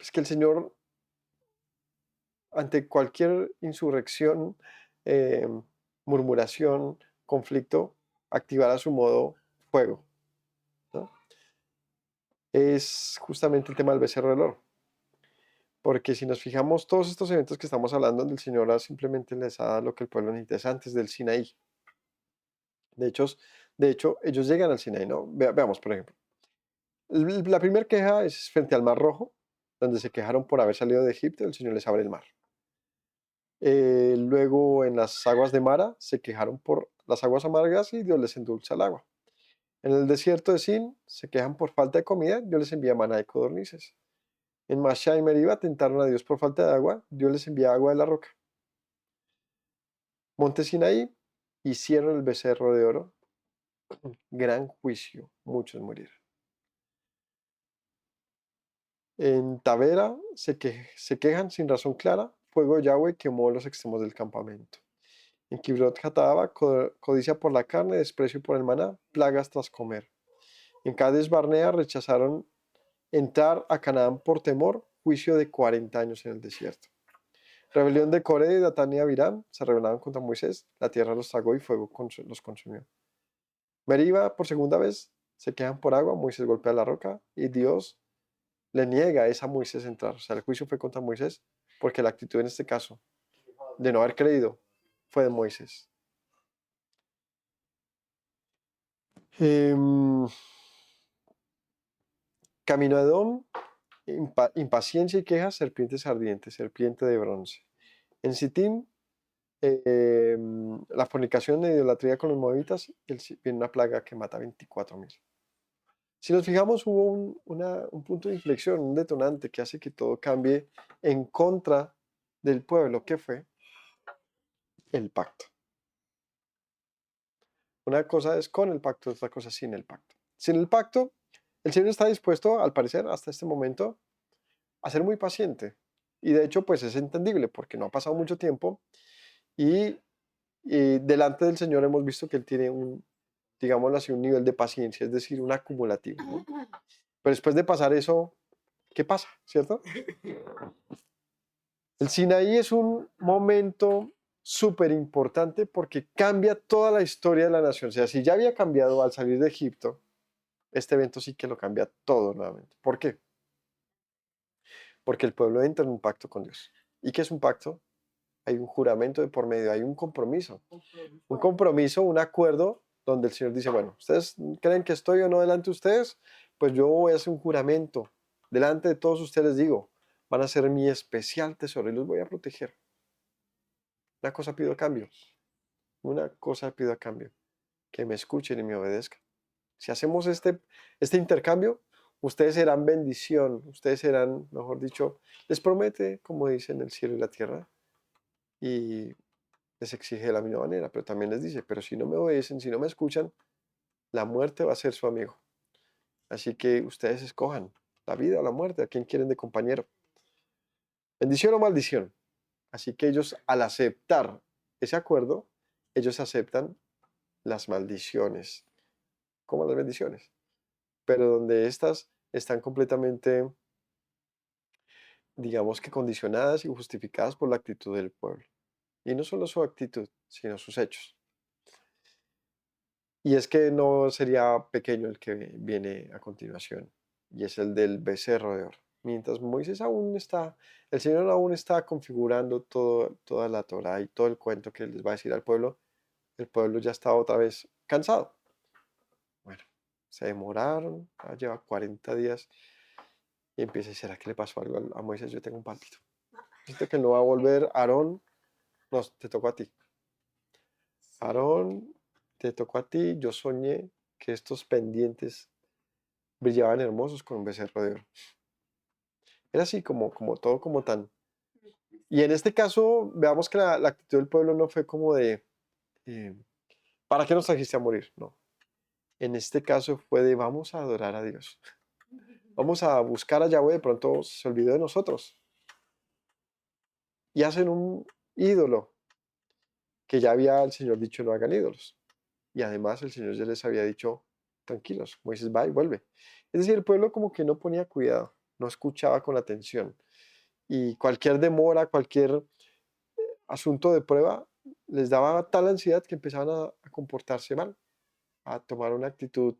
pues, que el Señor, ante cualquier insurrección, eh, murmuración, conflicto, activara su modo fuego? ¿No? Es justamente el tema del becerro del oro. Porque si nos fijamos, todos estos eventos que estamos hablando del Señor simplemente les ha dado lo que el pueblo necesita antes del Sinaí. De hecho, ellos llegan al Sinaí, ¿no? Veamos, por ejemplo. La primera queja es frente al Mar Rojo, donde se quejaron por haber salido de Egipto, el Señor les abre el mar. Luego en las aguas de Mara se quejaron por las aguas amargas y Dios les endulza el agua. En el desierto de Sin se quejan por falta de comida, Dios les envía maná y codornices. En Masha y Meriba tentaron a Dios por falta de agua, Dios les envía agua de la roca. Monte Sinaí, hicieron el becerro de oro, gran juicio, muchos murieron. En Tavera se quejan sin razón clara, fuego de Yahweh quemó los extremos del campamento. En Kibrot Jataaba, codicia por la carne, desprecio por el maná, plagas tras comer. En Cades Barnea rechazaron entrar a Canaán por temor, juicio de 40 años en el desierto. Rebelión de Coré, Datán y Abiram se rebelaron contra Moisés, la tierra los tragó y fuego los consumió. Meriba, por segunda vez, se quejan por agua, Moisés golpea la roca y Dios le niega a esa Moisés entrar. O sea, el juicio fue contra Moisés porque la actitud en este caso de no haber creído fue de Moisés. Camino de Edom, impaciencia y quejas, serpientes ardientes, serpiente de bronce. En Sittim, la fornicación de idolatría con los moabitas, viene una plaga que mata 24,000. Si nos fijamos, hubo un punto de inflexión, un detonante que hace que todo cambie en contra del pueblo, que fue el pacto. Una cosa es con el pacto, otra cosa sin el pacto. Sin el pacto, el Señor está dispuesto, al parecer, hasta este momento, a ser muy paciente. Y de hecho, pues es entendible, porque no ha pasado mucho tiempo y delante del Señor hemos visto que Él tiene digámoslo así, un nivel de paciencia, es decir, un acumulativo, ¿no? Pero después de pasar eso, ¿qué pasa? ¿Cierto? El Sinaí es un momento súper importante porque cambia toda la historia de la nación. O sea, si ya había cambiado al salir de Egipto, este evento sí que lo cambia todo nuevamente. ¿Por qué? Porque el pueblo entra en un pacto con Dios. ¿Y qué es un pacto? Hay un juramento de por medio, hay un compromiso. Un compromiso, un acuerdo donde el Señor dice, bueno, ustedes creen que estoy o no delante de ustedes, pues yo voy a hacer un juramento. Delante de todos ustedes digo, van a ser mi especial tesoro y los voy a proteger. Una cosa pido a cambio. Una cosa pido a cambio. Que me escuchen y me obedezcan. Si hacemos este intercambio, ustedes serán bendición, ustedes serán, mejor dicho, les promete, como dicen, el cielo y la tierra, y les exige de la misma manera, pero también les dice, pero si no me obedecen, si no me escuchan, la muerte va a ser su amigo. Así que ustedes escojan la vida o la muerte, a quién quieren de compañero. Bendición o maldición. Así que ellos, al aceptar ese acuerdo, ellos aceptan las maldiciones, como las bendiciones, pero donde estas están completamente, digamos que condicionadas y justificadas por la actitud del pueblo. Y no solo su actitud, sino sus hechos. Y es que no sería pequeño el que viene a continuación, y es el del becerro de oro. Mientras Moisés aún está, el Señor aún está configurando toda la Torá y todo el cuento que les va a decir al pueblo, el pueblo ya está otra vez cansado. Bueno, se demoraron, ya lleva 40 días y empieza, ¿será que le pasó algo a Moisés? Yo tengo un palpito. Siento que no va a volver. Aarón, no, te tocó a ti. Aarón, te tocó a ti. Yo soñé que estos pendientes brillaban hermosos con un becerro de oro. Era así como todo como tan. Y en este caso, veamos que la actitud del pueblo no fue como de, eh, ¿para qué nos trajiste a morir? No. En este caso fue de, vamos a adorar a Dios. Vamos a buscar a Yahweh, de pronto se olvidó de nosotros. Y hacen un ídolo, que ya había el Señor dicho no hagan ídolos. Y además el Señor ya les había dicho, tranquilos, Moisés va y vuelve. Es decir, el pueblo como que no ponía cuidado, no escuchaba con atención. Y cualquier demora, cualquier asunto de prueba, les daba tal ansiedad que empezaban a comportarse mal, a tomar una actitud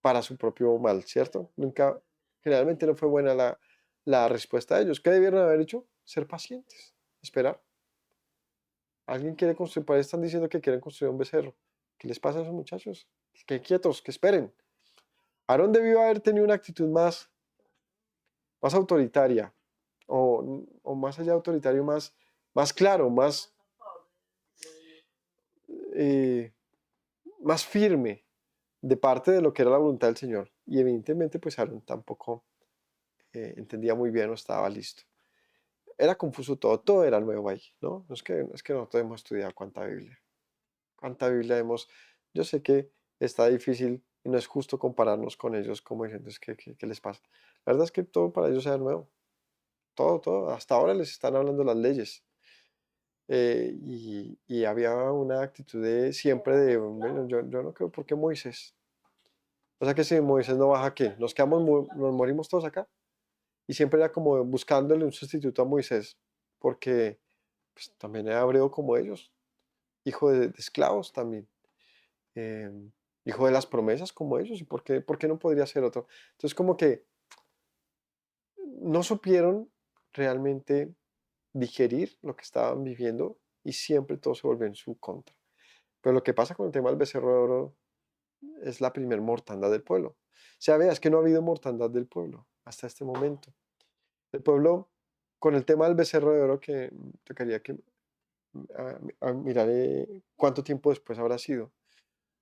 para su propio mal, ¿cierto? Nunca, generalmente no fue buena la respuesta de ellos. ¿Qué debieron haber hecho? Ser pacientes, esperar. Alguien quiere construir, por ahí están diciendo que quieren construir un becerro. ¿Qué les pasa a esos muchachos? Que quietos, que esperen. Aarón debió haber tenido una actitud más autoritaria, o más allá de autoritario, más claro, eh, más firme de parte de lo que era la voluntad del Señor. Y evidentemente, pues Aarón tampoco entendía muy bien o estaba listo. Era confuso todo era nuevo ahí, ¿no? No es que nosotros hemos estudiado cuánta Biblia hemos. Yo sé que está difícil y no es justo compararnos con ellos como diciendo, ¿qué les pasa? La verdad es que todo para ellos era nuevo, todo, hasta ahora les están hablando las leyes. Y había una actitud de siempre de, bueno, yo no creo por qué Moisés. O sea que si Moisés no baja, ¿qué? Nos quedamos, nos morimos todos acá. Y siempre era como buscándole un sustituto a Moisés, porque pues, también era hebreo como ellos, hijo de esclavos también, eh, hijo de las promesas como ellos, ¿y por qué no podría ser otro? Entonces como que no supieron realmente digerir lo que estaban viviendo y siempre todo se volvió en su contra. Pero lo que pasa con el tema del becerro de oro es la primer mortandad del pueblo. O sea, veas que no ha habido mortandad del pueblo hasta este momento. El pueblo, con el tema del becerro de oro, que tocaría que miraré cuánto tiempo después habrá sido.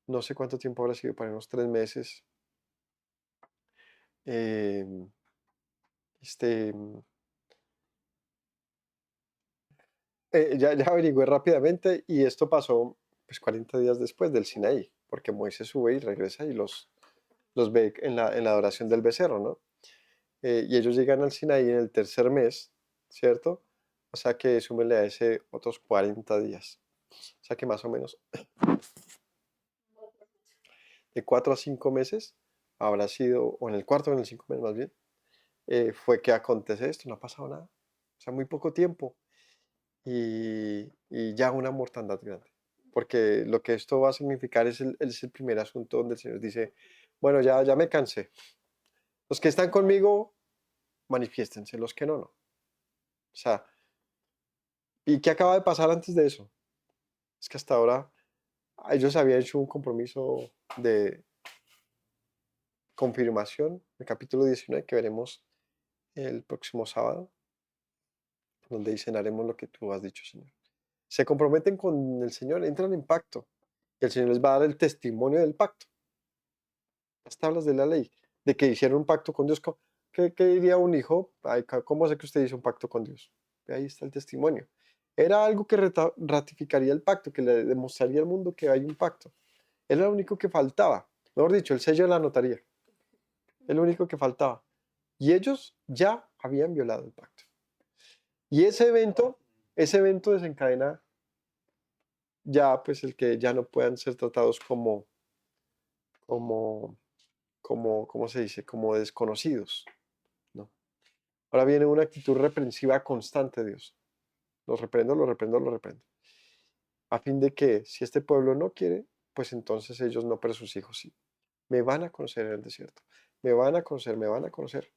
No sé cuánto tiempo habrá sido, para unos 3 meses. eh, este, ya averigüé rápidamente y esto pasó pues 40 días después del Sinaí, porque Moisés sube y regresa y los ve en la adoración del becerro, ¿no? Y ellos llegan al Sinaí en el tercer mes, ¿cierto? O sea que súmenle a ese otros 40 días. O sea que más o menos de 4 a 5 meses habrá sido, o en el cuarto o en el 5 mes más bien, fue que acontece esto, no ha pasado nada. O sea, muy poco tiempo y ya una mortandad grande. Porque lo que esto va a significar es el primer asunto donde el Señor dice, bueno, ya me cansé. Los que están conmigo, manifiéstense, los que no, no. O sea, ¿y qué acaba de pasar antes de eso? Es que hasta ahora ellos habían hecho un compromiso de confirmación, el capítulo 19 que veremos el próximo sábado, donde dicen haremos lo que tú has dicho, Señor. Se comprometen con el Señor, entran en pacto, y el Señor les va a dar el testimonio del pacto. las tablas de la ley, de que hicieron un pacto con Dios. ¿Qué diría un hijo? Ay, ¿cómo sé que usted hizo un pacto con Dios? Ahí está el testimonio. Era algo que ratificaría el pacto, que le demostraría al mundo que hay un pacto. Era lo único que faltaba. Mejor dicho, el sello de la notaría. Es lo único que faltaba. Y ellos ya habían violado el pacto. Y ese evento desencadena ya, pues, el que ya no puedan ser tratados como, ¿cómo se dice? Como desconocidos, ¿no? Ahora viene una actitud reprensiva constante de Dios. Los reprendo, los reprendo, los reprendo. A fin de que, si este pueblo no quiere, pues entonces ellos no, pero sus hijos sí. Me van a conocer en el desierto. Me van a conocer, me van a conocer.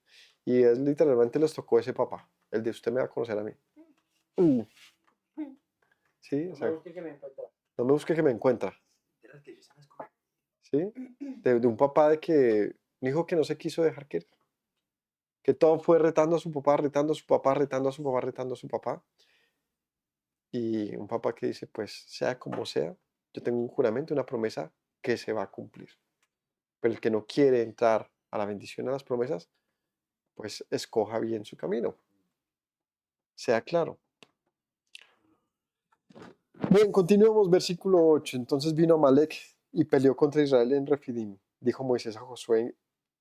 Y es literalmente les tocó ese papá. El de usted me va a conocer a mí. Mm, Sí, o No me sea, busque que me encuentra. no me busque que me encuentra. Literal, que ellos se van a escoger. ¿Sí? De un papá un hijo que no se quiso dejar querer. Que todo fue retando a su papá, retando a su papá, retando a su papá, retando a su papá. Y un papá que dice, pues sea como sea, yo tengo un juramento, una promesa que se va a cumplir. Pero el que no quiere entrar a la bendición, a las promesas, pues escoja bien su camino. Sea claro. Bien, continuamos, versículo 8. Entonces vino Amalek y peleó contra Israel en Refidim. Dijo Moisés a Josué,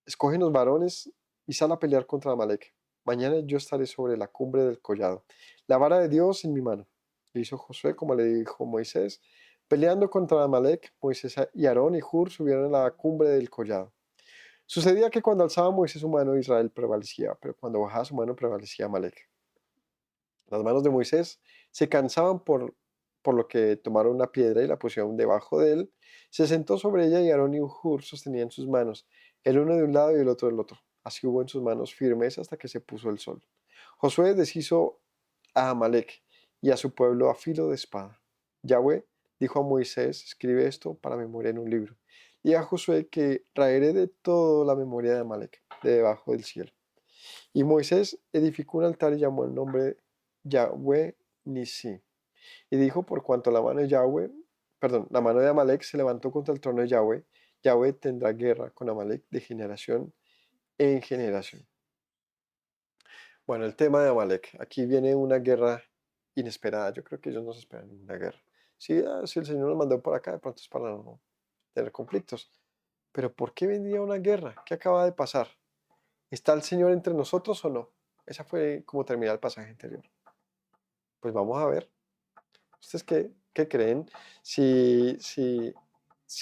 escógenos varones y sal a pelear contra Amalek. Mañana yo estaré sobre la cumbre del collado, la vara de Dios en mi mano. E hizo Josué como le dijo Moisés. Peleando contra Amalek, Moisés y Aarón y Hur subieron a la cumbre del collado. Sucedía que cuando alzaba Moisés su mano, Israel prevalecía, pero cuando bajaba su mano, prevalecía Amalek. Las manos de Moisés se cansaban por lo que tomaron una piedra y la pusieron debajo de él. Se sentó sobre ella y Aarón y Hur sostenían sus manos, el uno de un lado y el otro del otro. Así hubo en sus manos firmeza hasta que se puso el sol. Josué deshizo a Amalek y a su pueblo a filo de espada. Yahweh dijo a Moisés, escribe esto para memoria en un libro. Y a Josué que raeré de todo la memoria de Amalek, de debajo del cielo. Y Moisés edificó un altar y llamó el nombre Yahweh Nisi. Y dijo, por cuanto la mano de la mano de Amalek se levantó contra el trono de Yahweh, Yahweh tendrá guerra con Amalek de generación en generación. Bueno, el tema de Amalek. Aquí viene una guerra inesperada. Yo creo que ellos no se esperan ninguna guerra. Sí, si el Señor nos mandó por acá, de pronto es para no tener conflictos. Pero ¿por qué vendría una guerra? ¿Qué acaba de pasar? ¿Está el Señor entre nosotros o no? Esa fue como termina el pasaje anterior. Pues vamos a ver. ¿Ustedes qué creen? Si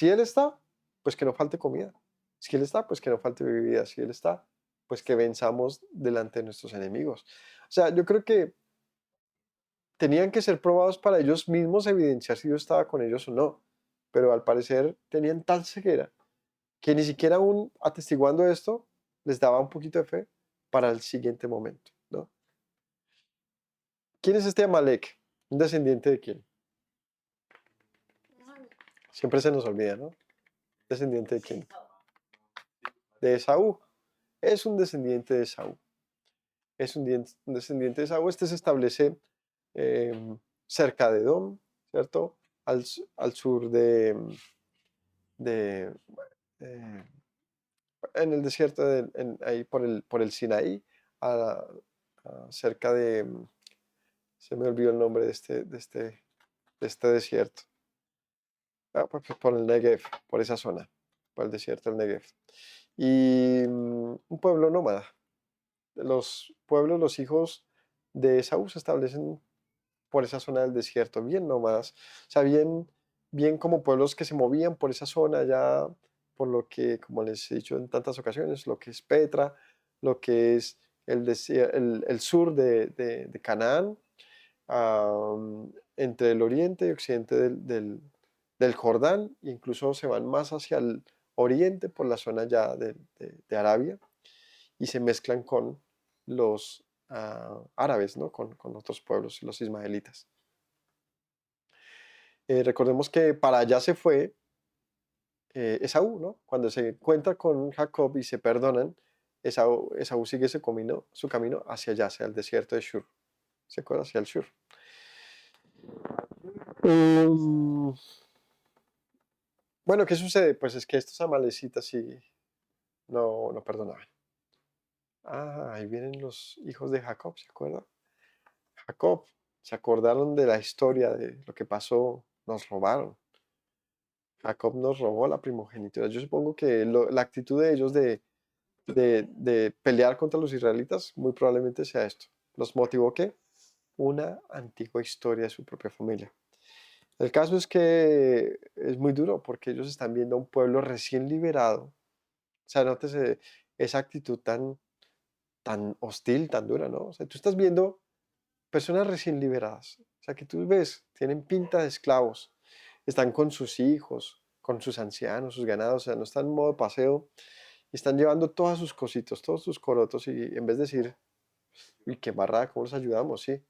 Él está, pues que no falte comida. Si Él está, pues que no falte bebida. Si Él está, pues que venzamos delante de nuestros enemigos. O sea, yo creo que tenían que ser probados para ellos mismos evidenciar si Dios estaba con ellos o no. Pero al parecer tenían tal ceguera que ni siquiera aún atestiguando esto les daba un poquito de fe para el siguiente momento, ¿no? ¿Quién es este Amalek? ¿Un descendiente de quién? Siempre se nos olvida, ¿no? ¿Descendiente de quién? De Esaú. Es un descendiente de Esaú. Es un descendiente de Esaú. Este se establece cerca de Edom, ¿cierto? Al sur de, eh, en el desierto, ahí por el Sinaí, cerca se me olvidó el nombre de este desierto. Pues por el Negev, por esa zona, por el desierto del Negev. Y un pueblo nómada. Los pueblos, los hijos de Esaú se establecen por esa zona del desierto, bien nómadas. O sea, bien como pueblos que se movían por esa zona ya, por lo que, como les he dicho en tantas ocasiones, lo que es Petra, lo que es el sur de Canaán, entre el oriente y occidente del Jordán, e incluso se van más hacia el oriente por la zona ya de Arabia y se mezclan con los árabes, ¿no? Con otros pueblos, los ismaelitas. Recordemos que para allá se fue Esaú, ¿no? Cuando se encuentra con Jacob y se perdonan, Esaú sigue su camino hacia allá, hacia el desierto de Shur. ¿Se acuerda? Hacia el Shur. Bueno, ¿qué sucede? Pues es que estos amalecitas sí no perdonaban. Ah, ahí vienen los hijos de Jacob, ¿se acuerdan? Jacob, se acordaron de la historia de lo que pasó, nos robaron. Jacob nos robó la primogenitura. Yo supongo que la actitud de ellos de pelear contra los israelitas muy probablemente sea esto. ¿Los motivó qué? Una antigua historia de su propia familia. El caso es que es muy duro porque ellos están viendo a un pueblo recién liberado. O sea, nótese esa actitud tan hostil, tan dura, ¿no? O sea, tú estás viendo personas recién liberadas. O sea, que tú ves, tienen pinta de esclavos, están con sus hijos, con sus ancianos, sus ganados, o sea, no están en modo paseo, y están llevando todas sus cositos, todos sus corotos, y en vez de decir, uy, qué barrada, ¿cómo los ayudamos? Sí,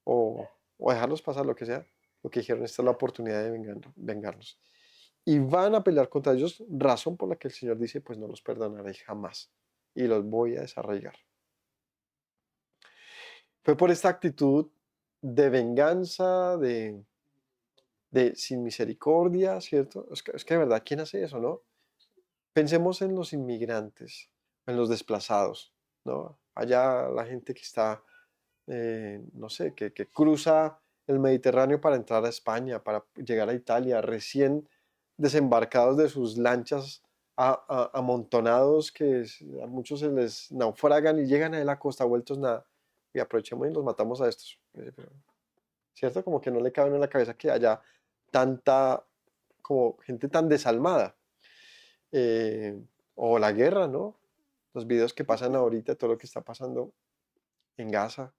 o dejarlos pasar, lo que sea, lo que dijeron, esta es la oportunidad de vengarnos. Y van a pelear contra ellos, razón por la que el Señor dice, pues no los perdonaré jamás, y los voy a desarraigar. Fue por esta actitud de venganza, de sin misericordia, ¿cierto? Es que de verdad, ¿quién hace eso, no? Pensemos en los inmigrantes, en los desplazados, ¿no? Allá la gente que está, no sé, que cruza el Mediterráneo para entrar a España, para llegar a Italia, recién desembarcados de sus lanchas amontonados a muchos se les naufragan y llegan a la costa vueltos nada. Y aprovechemos y los matamos a estos. ¿Cierto? Como que no le cabe en la cabeza que haya tanta, como gente tan desalmada. Eh, o la guerra, ¿no? Los videos que pasan ahorita, todo lo que está pasando en Gaza.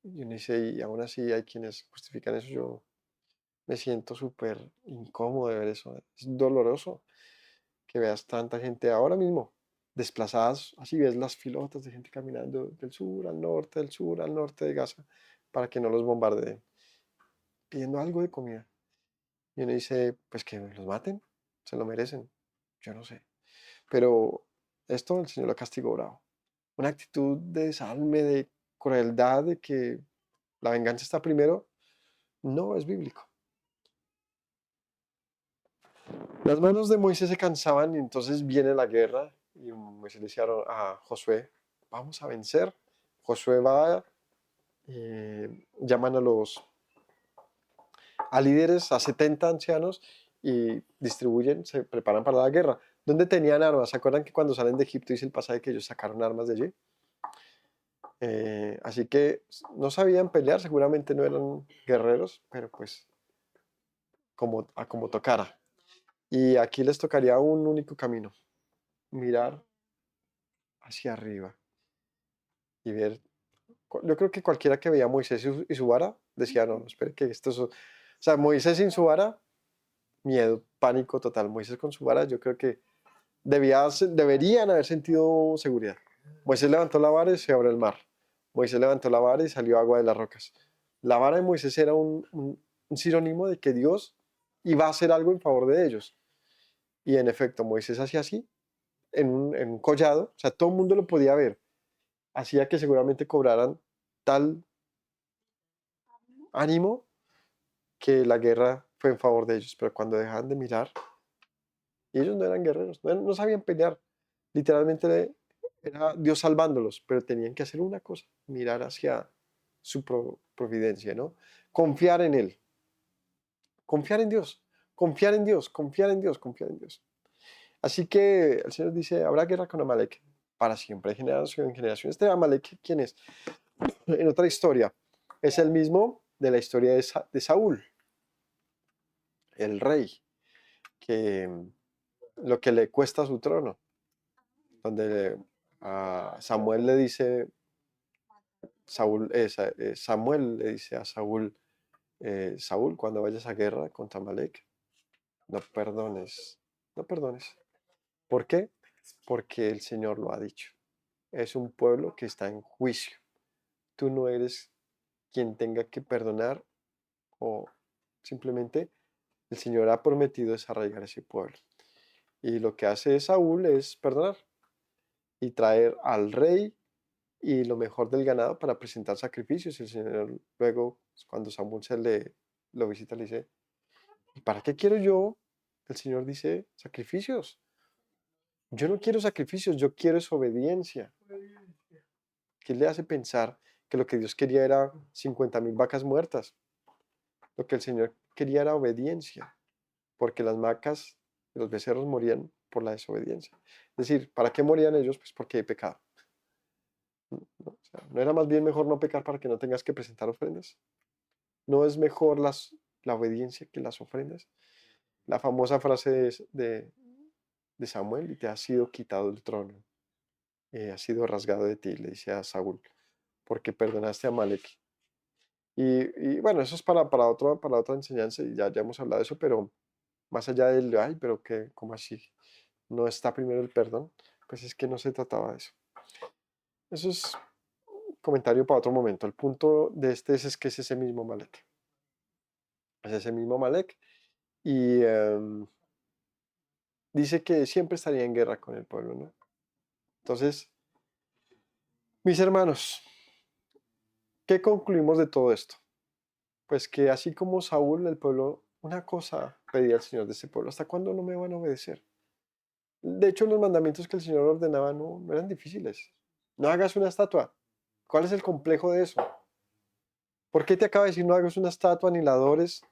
Y uno dice, y aún así hay quienes justifican eso. Yo me siento súper incómodo de ver eso. Es doloroso que veas tanta gente ahora mismo desplazadas. Así ves las filotas de gente caminando del sur al norte, del sur al norte de Gaza, para que no los bombardeen, pidiendo algo de comida. Y uno dice, pues que los maten, se lo merecen. Yo no sé. Pero esto el Señor lo castigó bravo. Una actitud de desalme, de crueldad, de que la venganza está primero, no es bíblico. Las manos de Moisés se cansaban y entonces viene la guerra y Moisés le decía a Josué, vamos a vencer. Josué va, llaman a líderes, a 70 ancianos y distribuyen, se preparan para la guerra. ¿Dónde tenían armas? ¿Se acuerdan que cuando salen de Egipto dice el pasaje que ellos sacaron armas de allí? Así que no sabían pelear, seguramente no eran guerreros, pero pues como tocara. Y aquí les tocaría un único camino, mirar hacia arriba y ver. Yo creo que cualquiera que veía a Moisés y su vara decía, no, no, espere que esto es... O sea, Moisés sin su vara, miedo, pánico total. Moisés con su vara, yo creo que deberían haber sentido seguridad. Moisés levantó la vara y se abrió el mar. Moisés levantó la vara y salió agua de las rocas. La vara de Moisés era un sinónimo de que Dios iba a hacer algo en favor de ellos. Y en efecto, Moisés hacía así, en un collado, o sea, todo el mundo lo podía ver. Hacía que seguramente cobraran tal ánimo que la guerra fue en favor de ellos. Pero cuando dejaban de mirar, y ellos no eran guerreros, no sabían pelear. Literalmente era Dios salvándolos, pero tenían que hacer una cosa, mirar hacia su providencia, ¿no? Confiar en Él, confiar en Dios, confiar en Dios, confiar en Dios, confiar en Dios. Así que el Señor dice, habrá guerra con Amalek para siempre, generación en generación. Este Amalek, ¿quién es? En otra historia, es el mismo de la historia de Saúl, el rey, que lo que le cuesta su trono, donde a Samuel le dice, Samuel le dice a Saúl, Saúl, cuando vayas a guerra contra Amalek, no perdones, no perdones. ¿Por qué? Porque el Señor lo ha dicho. Es un pueblo que está en juicio. Tú no eres quien tenga que perdonar o simplemente el Señor ha prometido desarraigar ese pueblo. Y lo que hace Saúl es perdonar y traer al rey y lo mejor del ganado para presentar sacrificios. El Señor luego, cuando Samuel lo visita, le dice, ¿y para qué quiero yo? El Señor dice, sacrificios. Yo no quiero sacrificios, yo quiero es obediencia. ¿Qué le hace pensar que lo que Dios quería era 50.000 vacas muertas? Lo que el Señor quería era obediencia, porque las vacas y los becerros morían por la desobediencia. Es decir, ¿para qué morían ellos? Pues porque hay pecado. ¿No? O sea, ¿no era más bien mejor no pecar para que no tengas que presentar ofrendas? ¿No es mejor la obediencia que las ofrendas? La famosa frase de Samuel, y te ha sido quitado el trono, ha sido rasgado de ti, le dice a Saúl, porque perdonaste a Amalek. Y bueno, eso es para otra enseñanza, y ya hemos hablado de eso, pero más allá del, ay, pero que, ¿cómo así? ¿No está primero el perdón? Pues es que no se trataba de eso. Eso es comentario para otro momento. El punto de este es que es ese mismo Amalek. Es ese mismo Amalek. Y dice que siempre estaría en guerra con el pueblo, ¿no? Entonces, mis hermanos, ¿qué concluimos de todo esto? Pues que así como Saúl, el pueblo, una cosa pedía al Señor de ese pueblo: ¿hasta cuándo no me van a obedecer? De hecho, los mandamientos que el Señor ordenaba no eran difíciles. No hagas una estatua. ¿Cuál es el complejo de eso? ¿Por qué te acaba de decir no hagas una estatua ni la adores?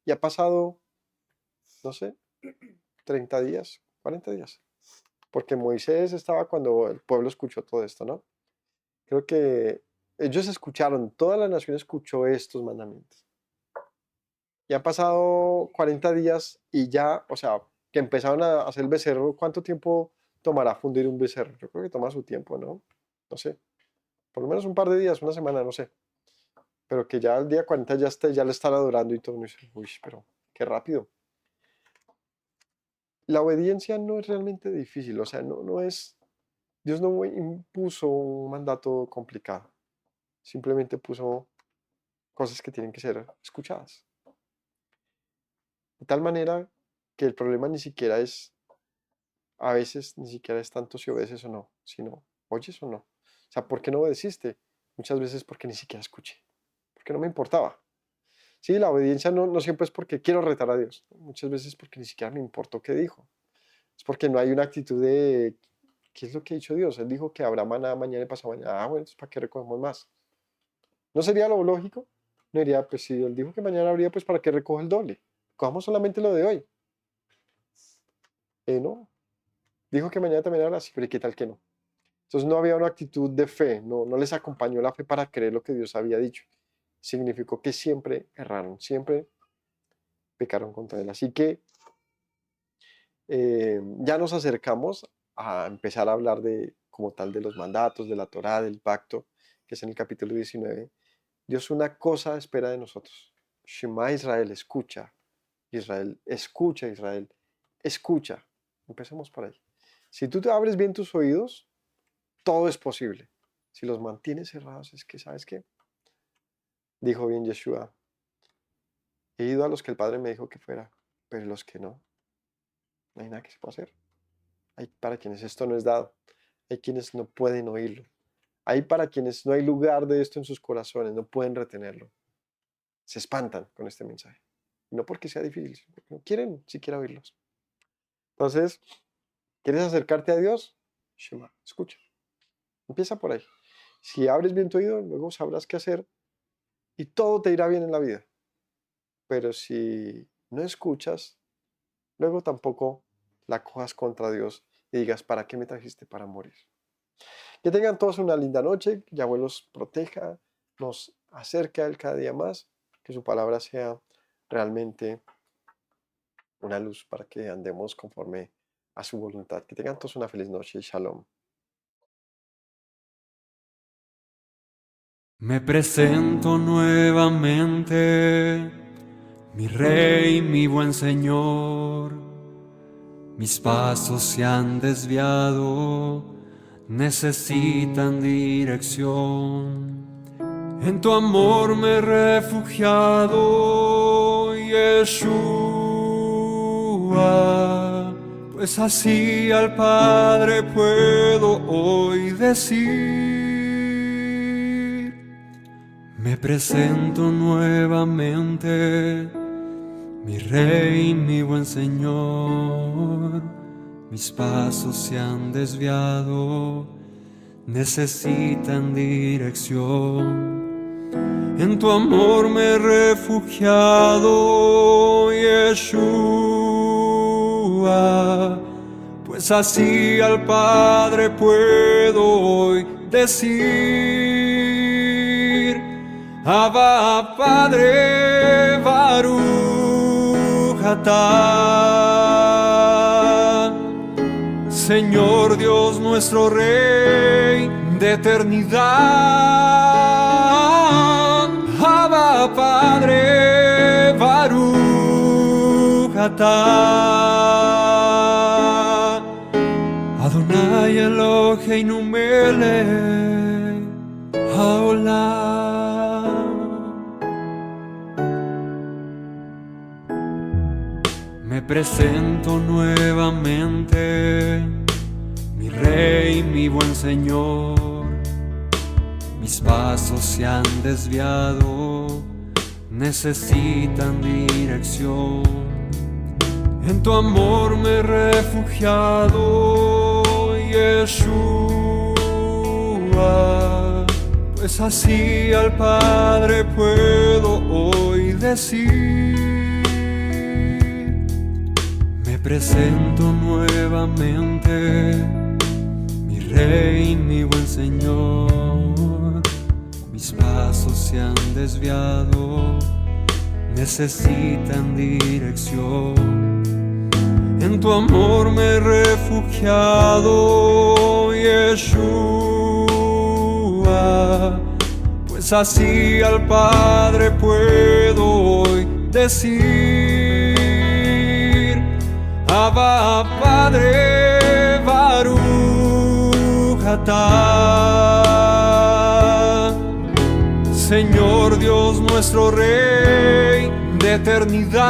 Y ha pasado, no sé, 30 días, 40 días. Porque Moisés estaba cuando el pueblo escuchó todo esto, ¿no? Creo que ellos escucharon, toda la nación escuchó estos mandamientos. Y han pasado 40 días y ya, o sea, que empezaron a hacer el becerro. ¿Cuánto tiempo tomará fundir un becerro? Yo creo que toma su tiempo, ¿no? No sé. Por lo menos un par de días, una semana, no sé. Pero que ya al día 40 ya le están adorando y todo. Uno dice, uy, pero qué rápido. La obediencia no es realmente difícil, o sea, no es, Dios no impuso un mandato complicado. Simplemente puso cosas que tienen que ser escuchadas. De tal manera que el problema ni siquiera es, a veces ni siquiera es tanto si obedeces o no, sino oyes o no. O sea, ¿por qué no obedeciste? Muchas veces porque ni siquiera escuché, porque no me importaba. Sí, la obediencia no siempre es porque quiero retar a Dios, muchas veces porque ni siquiera me importó qué dijo. Es porque no hay una actitud de, ¿qué es lo que ha dicho Dios? Él dijo que habrá maná mañana y pasado mañana. Ah, bueno, entonces ¿para qué recogemos más? ¿No sería lo lógico? No diría, pues si Él dijo que mañana habría, pues ¿para qué recoge el doble? Cojamos solamente lo de hoy. No, dijo que mañana también habrá, sí, pero ¿y qué tal que no? Entonces no había una actitud de fe, no les acompañó la fe para creer lo que Dios había dicho. Significó que siempre erraron, siempre pecaron contra Él. Así que ya nos acercamos a empezar a hablar de, como tal, de los mandatos, de la Torá, del pacto, que es en el capítulo 19. Dios una cosa espera de nosotros. Shema Israel, escucha. Israel, escucha Israel, escucha. Empecemos por ahí. Si tú te abres bien tus oídos, todo es posible. Si los mantienes cerrados, es que, ¿sabes qué? Dijo bien Yeshua, he ido a los que el Padre me dijo que fuera, pero los que no hay nada que se pueda hacer. Hay para quienes esto no es dado. Hay quienes no pueden oírlo. Hay para quienes no hay lugar de esto en sus corazones, no pueden retenerlo. Se espantan con este mensaje. No porque sea difícil, sino porque no quieren siquiera oírlos. Entonces, ¿quieres acercarte a Dios? Shema, escucha. Empieza por ahí. Si abres bien tu oído, luego sabrás qué hacer y todo te irá bien en la vida. Pero si no escuchas, luego tampoco la cojas contra Dios y digas, ¿para qué me trajiste para morir? Que tengan todos una linda noche, que Yahweh los proteja, nos acerque a Él cada día más, que su palabra sea realmente una luz para que andemos conforme a su voluntad. Que tengan todos una feliz noche. Shalom. Me presento nuevamente, mi Rey, mi buen Señor. Mis pasos se han desviado, necesitan dirección. En tu amor me he refugiado, Yeshua, pues así al Padre puedo hoy decir. Me presento nuevamente, mi Rey, mi buen Señor. mis pasos se han desviado, necesitan dirección. En tu amor me he refugiado, Yeshua, pues así al Padre puedo hoy decir: Abba, Padre, Baruch atah. Señor Dios nuestro Rey de eternidad, Abba, Padre, Baruch atah. Adonai Eloheinu melech haolam. Me presento nuevamente, mi Rey, mi buen Señor. Mis pasos se han desviado, necesitan dirección. En tu amor me he refugiado, Yeshua, pues así al Padre puedo hoy decir: me presento nuevamente, mi Rey, mi buen Señor. Mis pasos se han desviado, necesitan dirección. En tu amor me he refugiado, Yeshua, pues así al Padre puedo hoy decir: Abba, Padre, Baruch atah. Señor Dios nuestro Rey de eternidad,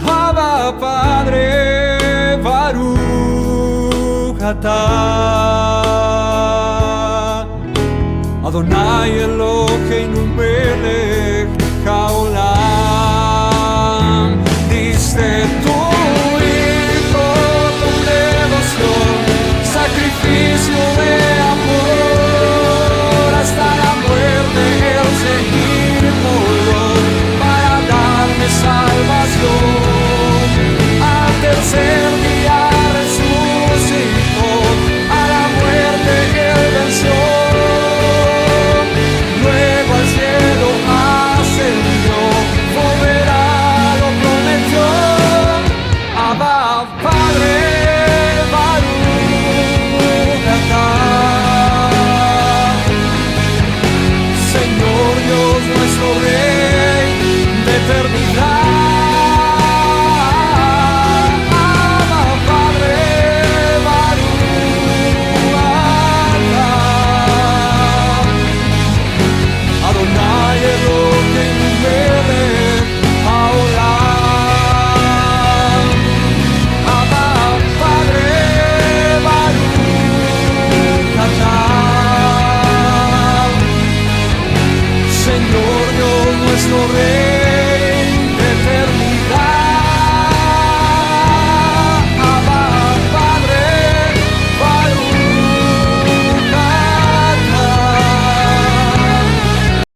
Abba, Padre, Baruch atah. Adonai Eloheinu melech haolam. Diste tu hijo con devoción, sacrificio de amor, hasta la muerte el Señor murió para darme salvación. Al tercer día resucitó, a la muerte él venció. Luego al cielo ascendió, volverá, lo prometió. Abba, Padre, Baruch atah. Señor Dios nuestro Rey de eternidad, Abba, Padre, Baruch atah. Adonai Eloheinu melech haolam. Abba, Padre, Baruch atah. Señor Dios nuestro Rey